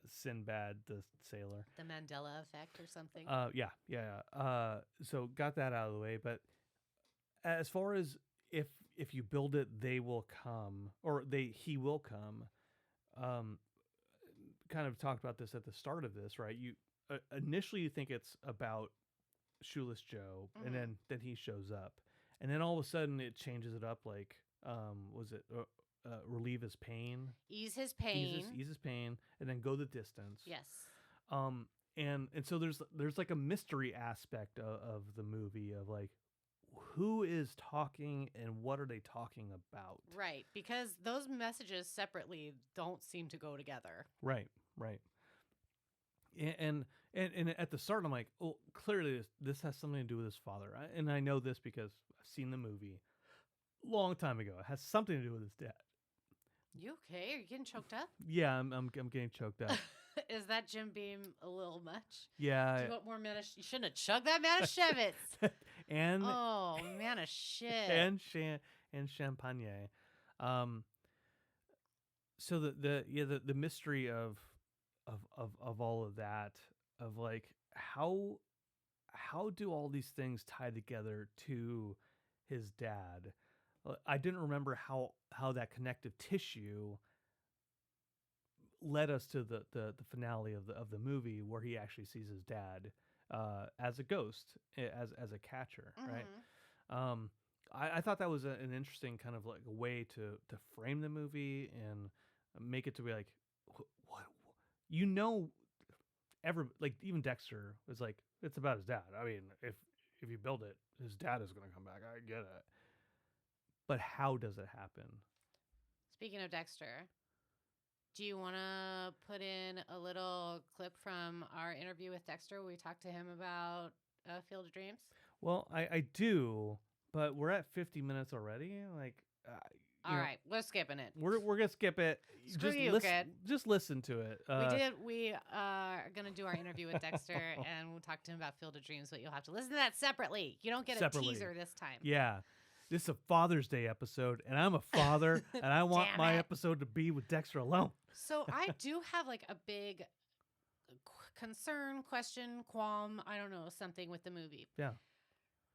S3: Sinbad the Sailor.
S2: The Mandela effect or something.
S3: Yeah. So got that out of the way. But as far as if you build it, they will come, or he will come. Kind of talked about this at the start of this, right? You initially you think it's about Shoeless Joe, and then he shows up, and then all of a sudden it changes it up. Like, was it relieve his pain,
S2: ease his pain,
S3: ease his pain, and then go the distance.
S2: Yes.
S3: And so there's like a mystery aspect of the movie of like, who is talking and what are they talking about?
S2: Right, because those messages separately don't seem to go together.
S3: Right. And at the start, I'm like, oh, clearly this has something to do with his father. And I know this because I've seen the movie a long time ago. It has something to do with his dad.
S2: You okay? Are you getting choked up?
S3: Yeah, I'm getting choked up.
S2: Is that Jim Beam a little much?
S3: Yeah.
S2: Do you want more You shouldn't have chugged that Manischewitz.
S3: And
S2: oh, man of shit.
S3: And champagne. So the mystery of all of that, of like, how do all these things tie together to his dad? I didn't remember how that connective tissue led us to the finale of the movie, where he actually sees his dad as a ghost, as a catcher, right? I thought that was an interesting kind of like a way to frame the movie and make it to be like, what, like even Dexter was like, it's about his dad. I mean, if you build it, his dad is going to come back. I get it. But how does it happen?
S2: Speaking of Dexter, do you want to put in a little clip from our interview with Dexter where we talked to him about Field of Dreams?
S3: Well, I do, but we're at 50 minutes already. Like,
S2: all right, we're skipping it.
S3: We're gonna skip it.
S2: Screw you, kid.
S3: Just listen to it.
S2: We are gonna do our interview with Dexter, and we'll talk to him about Field of Dreams. But you'll have to listen to that separately. You don't get a teaser this time.
S3: Yeah. This is a Father's Day episode, and I'm a father, and I want my episode to be with Dexter alone.
S2: So I do have like a big concern, question, qualm, I don't know, something with the movie.
S3: Yeah.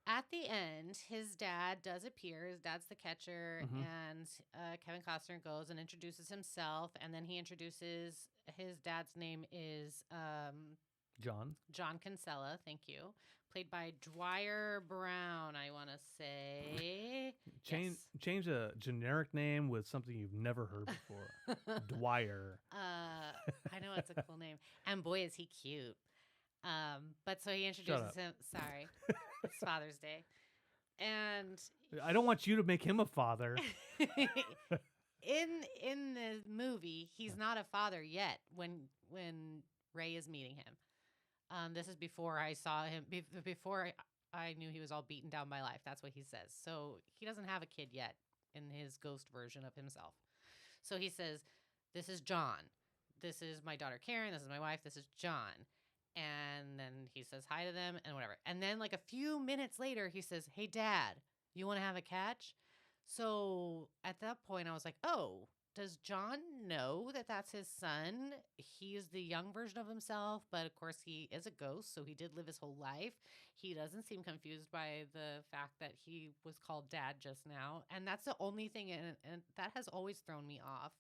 S2: At the end, his dad does appear. His dad's the catcher, and Kevin Costner goes and introduces himself, and then he introduces his dad's name is John Kinsella. Thank you. Played by Dwyer Brown, I want to say.
S3: Change a generic name with something you've never heard before. Dwyer.
S2: I know it's a cool name, and boy is he cute. But so he introduces him. Sorry, it's Father's Day, and
S3: I don't want you to make him a father.
S2: in the movie, he's not a father yet. When Ray is meeting him. This is before I saw him, before I knew he was all beaten down by life. That's what he says. So he doesn't have a kid yet in his ghost version of himself. So he says, this is John. This is my daughter, Karen. This is my wife. This is John. And then he says hi to them and whatever. And then like a few minutes later, he says, hey, Dad, you want to have a catch? So at that point, I was like, oh, does John know that that's his son? He is the young version of himself, but of course he is a ghost, so he did live his whole life. He doesn't seem confused by the fact that he was called Dad just now, and that's the only thing, and that has always thrown me off.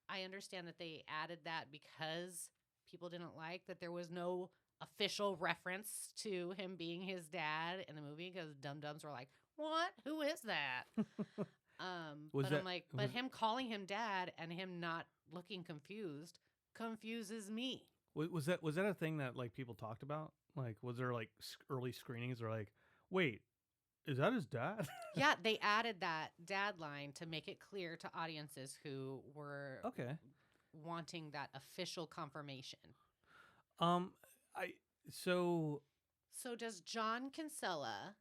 S2: I understand that they added that because people didn't like that there was no official reference to him being his dad in the movie, because dum-dums were like, what? Who is that?
S3: Was
S2: But I'm
S3: that
S2: like,
S3: was
S2: but him calling him dad and him not looking confused confuses me.
S3: was that a thing that like people talked about? Like, was there like early screenings or like, wait, is that his dad?
S2: Yeah, they added that dad line to make it clear to audiences who were
S3: Okay.
S2: wanting that official confirmation.
S3: Um, I so
S2: So does John Kinsella,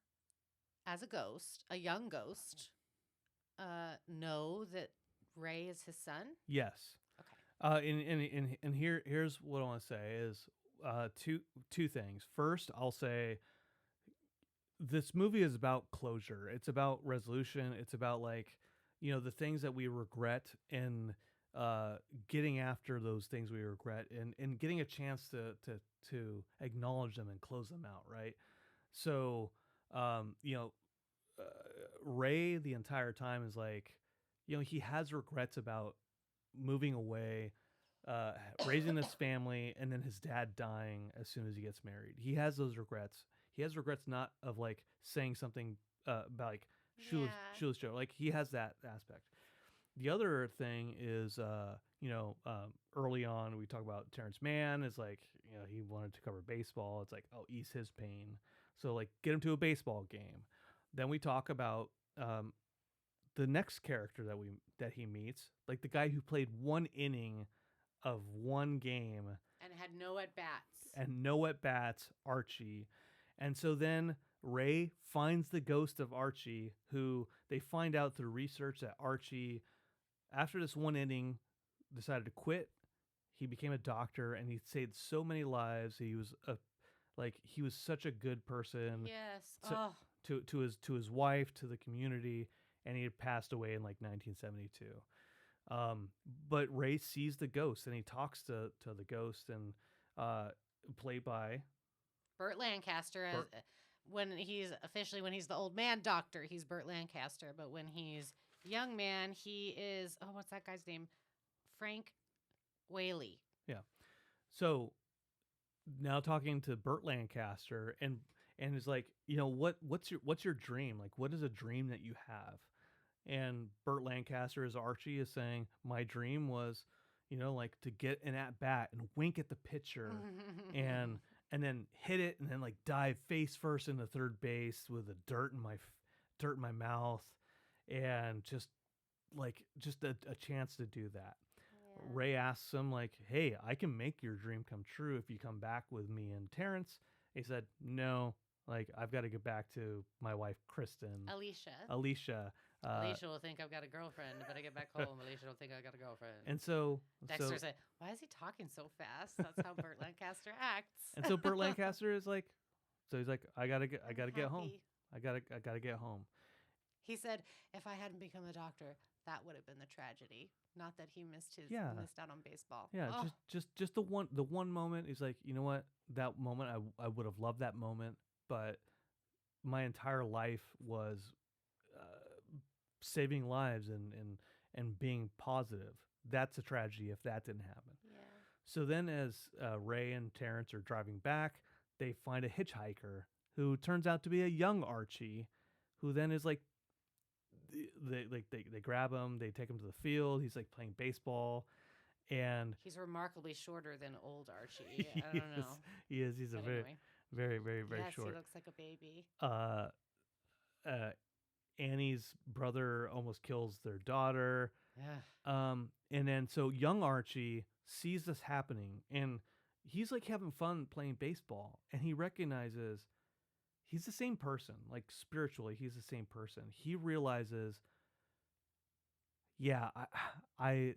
S2: as a ghost, a young ghost, know that Ray is his son?
S3: yes.
S2: Okay.
S3: And here's what I want to say is two things. First, I'll say this movie is about closure. It's about resolution. It's about like, the things that we regret and getting after those things we regret and getting a chance to acknowledge them and close them out, right? So, um, you know, uh, Ray the entire time is like, he has regrets about moving away, uh, raising this family, and then his dad dying as soon as he gets married. He has those regrets. He has regrets not of like saying something about like
S2: Yeah.
S3: shoeless Joe. Like he has that aspect. The other thing is, early on we talk about Terrence Mann is like, he wanted to cover baseball. It's like, oh, ease his pain. So like, get him to a baseball game. Then we talk about the next character that he meets, like the guy who played one inning of one game
S2: And had no at bats.
S3: and no at bats, Archie. And so then Ray finds the ghost of Archie, who they find out through research that Archie, after this one inning, decided to quit. He became a doctor and he saved so many lives. He was he was such a good person
S2: Yes.
S3: to,
S2: Oh.
S3: to his wife, to the community, and he had passed away in like 1972. But Ray sees the ghost and he talks to the ghost, and played by
S2: Burt Lancaster, as
S3: Burt.
S2: when he's the old man doctor, he's Burt Lancaster. But when he's young man, he is what's that guy's name? Frank Whaley.
S3: Yeah. So now talking to Burt Lancaster, and is like, what's your dream? Like, what is a dream that you have? And Burt Lancaster as Archie is saying, my dream was, like to get an at bat and wink at the pitcher and then hit it and then like dive face first into third base with the dirt in my mouth, and just a chance to do that.
S2: Yeah.
S3: Ray asks him like, hey, I can make your dream come true if you come back with me and Terrence. He said, no, like I've got to get back to my wife, Kristen.
S2: Alicia.
S3: Alicia
S2: Will think I've got a girlfriend, but I get back home. Alicia will think I got a girlfriend.
S3: And so
S2: Dexter said, why is he talking so fast? That's how Burt Lancaster acts.
S3: And so Burt Lancaster is like, so he's like, I gotta get home.
S2: Happy.
S3: I gotta get home.
S2: He said, if I hadn't become a doctor, that would have been the tragedy. Not that he missed out on baseball.
S3: Yeah,
S2: Oh.
S3: just the one moment. He's like, you know what? That moment, I would have loved that moment, but my entire life was saving lives and being positive. That's a tragedy if that didn't happen.
S2: Yeah.
S3: So then, as Ray and Terrence are driving back, they find a hitchhiker who turns out to be a young Archie, who then is like, they grab him, they take him to the field. He's like playing baseball, and
S2: He's remarkably shorter than old Archie. I don't know.
S3: He is. He's
S2: But
S3: a very,
S2: anyway.
S3: very, very, very
S2: Yes,
S3: short.
S2: he looks like a baby.
S3: Annie's brother almost kills their daughter.
S2: Yeah.
S3: And then so young Archie sees this happening, and he's like having fun playing baseball, and he recognizes he's the same person. Like spiritually, he's the same person. He realizes, yeah, I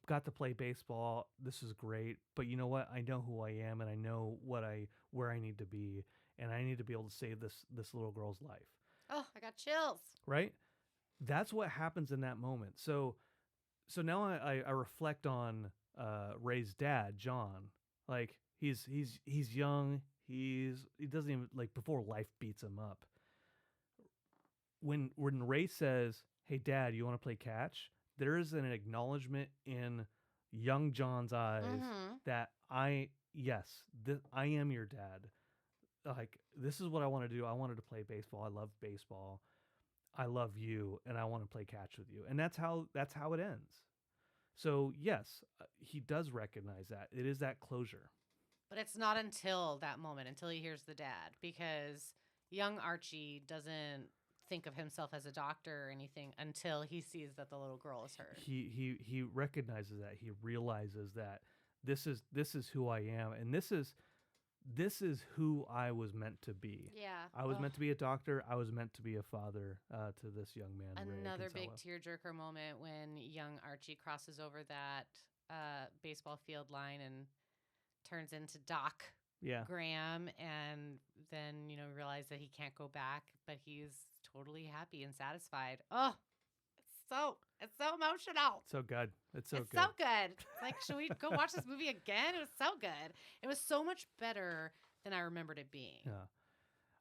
S3: got to play baseball. This is great, but you know what? I know who I am, and I know where I need to be, and I need to be able to save this little girl's life.
S2: Oh, I got chills.
S3: Right? That's what happens in that moment. So now I reflect on Ray's dad, John. Like he's young. He doesn't even, like, before life beats him up. When Ray says, "Hey, Dad, you want to play catch?" There is an acknowledgement in young John's eyes that I am your dad. Like, this is what I want to do. I wanted to play baseball. I love baseball. I love you and I want to play catch with you. And that's how it ends. So yes, he does recognize that. It is that closure.
S2: But it's not until that moment, until he hears the dad, because young Archie doesn't think of himself as a doctor or anything until he sees that the little girl is hurt.
S3: He recognizes that. He realizes that this is who I am, and this is who I was meant to be.
S2: Yeah.
S3: I was meant to be a doctor. I was meant to be a father to this young man.
S2: Another big tearjerker moment when young Archie crosses over that baseball field line and turns into Doc Graham, and then realize that he can't go back, but he's totally happy and satisfied. Oh, it's so emotional.
S3: So good. It's so
S2: good. Like, should we go watch this movie again? It was so good. It was so much better than I remembered it being.
S3: Yeah.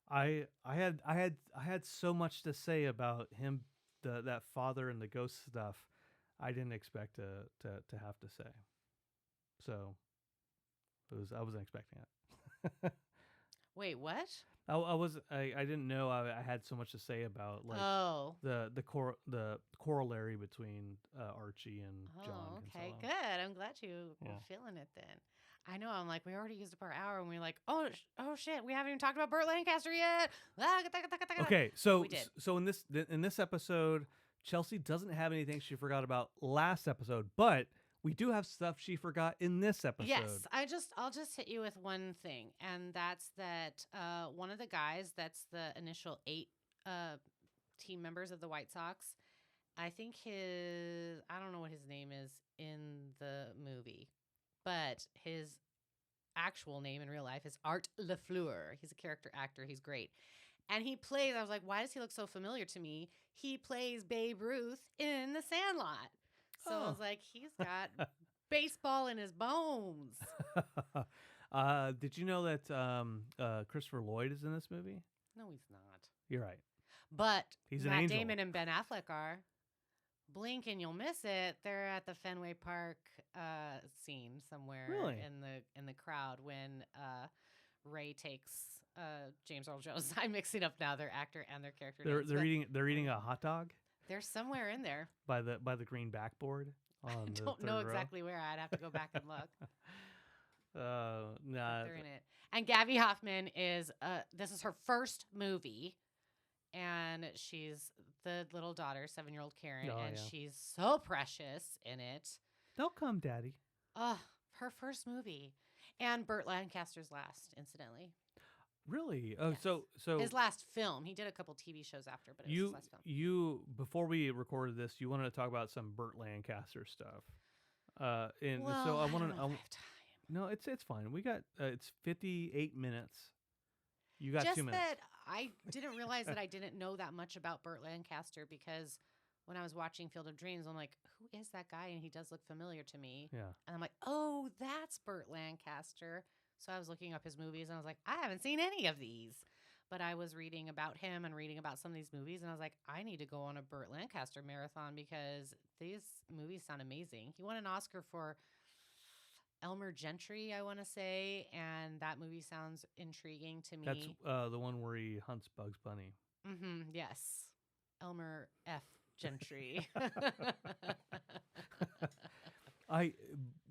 S3: I had so much to say about him, that father and the ghost stuff. I didn't expect to have to say. So I wasn't expecting it.
S2: Wait, what?
S3: I didn't know I had so much to say about the corollary between Archie and John.
S2: Okay,
S3: Kinsella.
S2: good. I'm glad you were feeling it then. I know. I'm like, we already used up our hour, and we're like, oh shit, we haven't even talked about Burt Lancaster yet.
S3: Okay, so in this episode, Chelsea doesn't have anything she forgot about last episode, but we do have stuff she forgot in this episode.
S2: Yes, I'll just hit you with one thing, and that's that one of the guys that's the initial 8 team members of the White Sox. I think I don't know what his name is in the movie, but his actual name in real life is Art LaFleur. He's a character actor. He's great. And he plays, I was like, why does he look so familiar to me? He plays Babe Ruth in The Sandlot. So I was like, he's got baseball in his bones.
S3: Did you know that Christopher Lloyd is in this movie?
S2: No, he's not.
S3: You're right.
S2: But
S3: he's
S2: Matt
S3: an angel.
S2: Damon and Ben Affleck are. Blink and you'll miss it. They're at the Fenway Park scene somewhere in the crowd when Ray takes James Earl Jones. I'm mixing up now their actor and their character.
S3: They're eating a hot dog.
S2: They're somewhere in there
S3: by the green backboard.
S2: I don't know exactly where. I'd have to go back and look. They're in it. And Gabby Hoffman is this is her first movie, and she's the little daughter, 7-year-old Karen, she's so precious in it.
S3: They'll come, Daddy.
S2: Her first movie, and Burt Lancaster's last, incidentally.
S3: Really? Oh,
S2: yes.
S3: So
S2: his last film. He did a couple TV shows after, but it was his last film.
S3: You before we recorded this, you wanted to talk about some Burt Lancaster stuff. So I wanted. I have time. No, it's fine. We got it's 58 minutes. You got
S2: just
S3: 2 minutes.
S2: That I didn't realize that I didn't know that much about Burt Lancaster, because when I was watching Field of Dreams, I'm like, who is that guy? And he does look familiar to me.
S3: Yeah.
S2: And I'm like, oh, that's Burt Lancaster. So I was looking up his movies, and I was like, I haven't seen any of these. But I was reading about him and reading about some of these movies, and I was like, I need to go on a Burt Lancaster marathon because these movies sound amazing. He won an Oscar for Elmer Gentry, I want to say, and that movie sounds intriguing to me.
S3: That's the one where he hunts Bugs Bunny.
S2: Mm-hmm, yes. Elmer F. Gentry.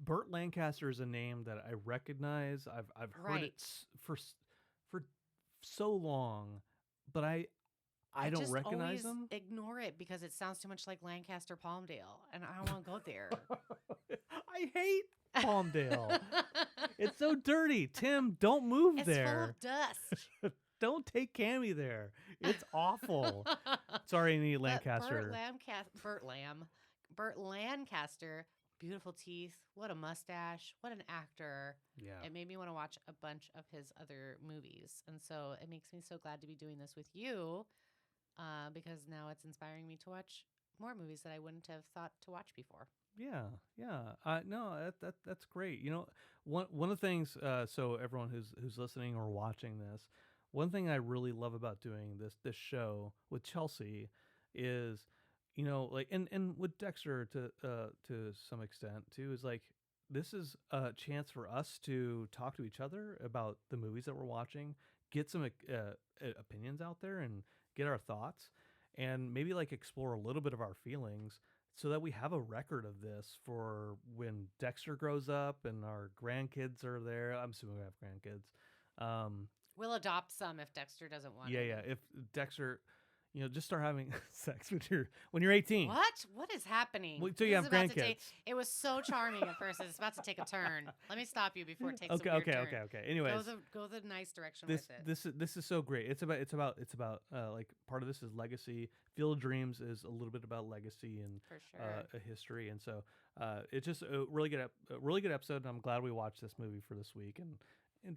S3: Burt Lancaster is a name that I recognize. I've heard it for so long, but I don't recognize him.
S2: Ignore it because it sounds too much like Lancaster Palmdale, and I don't want to go there.
S3: I hate Palmdale. It's so dirty. Tim, don't move there.
S2: It's full of dust.
S3: Don't take Cammy there. It's awful. Sorry, Annie Lancaster.
S2: Burt Lancaster. Beautiful teeth. What a mustache. What an actor.
S3: Yeah.
S2: It made me want to watch a bunch of his other movies. And so it makes me so glad to be doing this with you because now it's inspiring me to watch more movies that I wouldn't have thought to watch before.
S3: Yeah. No, that's great. You know, one of the things, so everyone who's listening or watching this, one thing I really love about doing this show with Chelsea is, you know, like, and with Dexter to some extent too, is like, this is a chance for us to talk to each other about the movies that we're watching, get some opinions out there and get our thoughts. and maybe like explore a little bit of our feelings so that we have a record of this for when Dexter grows up and our grandkids are there. I'm assuming we have grandkids.
S2: We'll adopt some if Dexter doesn't want
S3: Yeah,
S2: it.
S3: yeah. If Dexter, just start having sex when you're 18.
S2: What is happening?
S3: Well, so you
S2: This
S3: have
S2: is about to
S3: grandkids.
S2: it was so charming at first. It's about to take a turn. Let me stop you before it takes
S3: Okay,
S2: a weird
S3: okay,
S2: turn.
S3: okay. Anyways,
S2: Go the nice direction
S3: this
S2: with it.
S3: this is so great. It's about like part of this is legacy. Field of Dreams is a little bit about legacy and
S2: For sure.
S3: a history, and so it's just a really good episode. And I'm glad we watched this movie for this week, and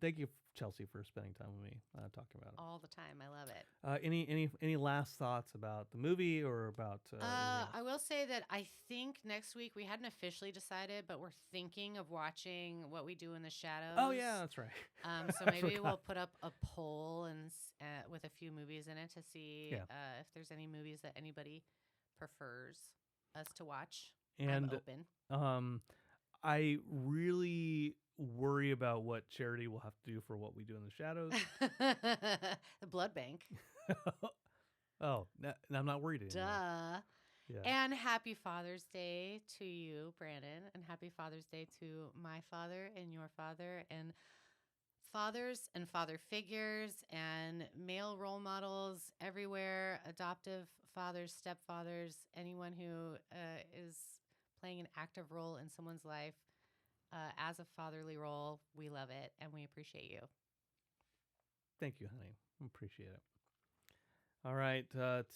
S3: thank you, Chelsea, for spending time with me talking about it.
S2: All the time. I love it.
S3: Any last thoughts about the movie or about?
S2: I will say that I think next week we hadn't officially decided, but we're thinking of watching What We Do in the Shadows.
S3: Oh yeah, that's right.
S2: So
S3: I
S2: maybe we'll
S3: forgot.
S2: put up a poll and with a few movies in it to see
S3: Yeah.
S2: if there's any movies that anybody prefers us to watch.
S3: And
S2: I'm open.
S3: I really worry about what Charity will have to do for What We Do in the Shadows.
S2: The blood bank.
S3: Oh, I'm not worried anymore.
S2: Duh.
S3: Yeah.
S2: And happy Father's Day to you, Brandon. And happy Father's Day to my father and your father and fathers and father figures and male role models everywhere, adoptive fathers, stepfathers, anyone who is playing an active role in someone's life as a fatherly role. We love it and we appreciate you.
S3: Thank you, honey. Appreciate it. All right.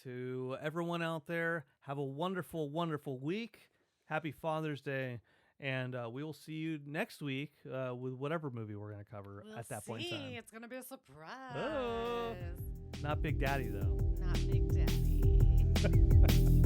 S3: To everyone out there, have a wonderful, wonderful week. Happy Father's Day. And we will see you next week with whatever movie we're going to cover at that point in time.
S2: It's going to be a surprise.
S3: Oh. Not Big Daddy, though.
S2: Not Big Daddy.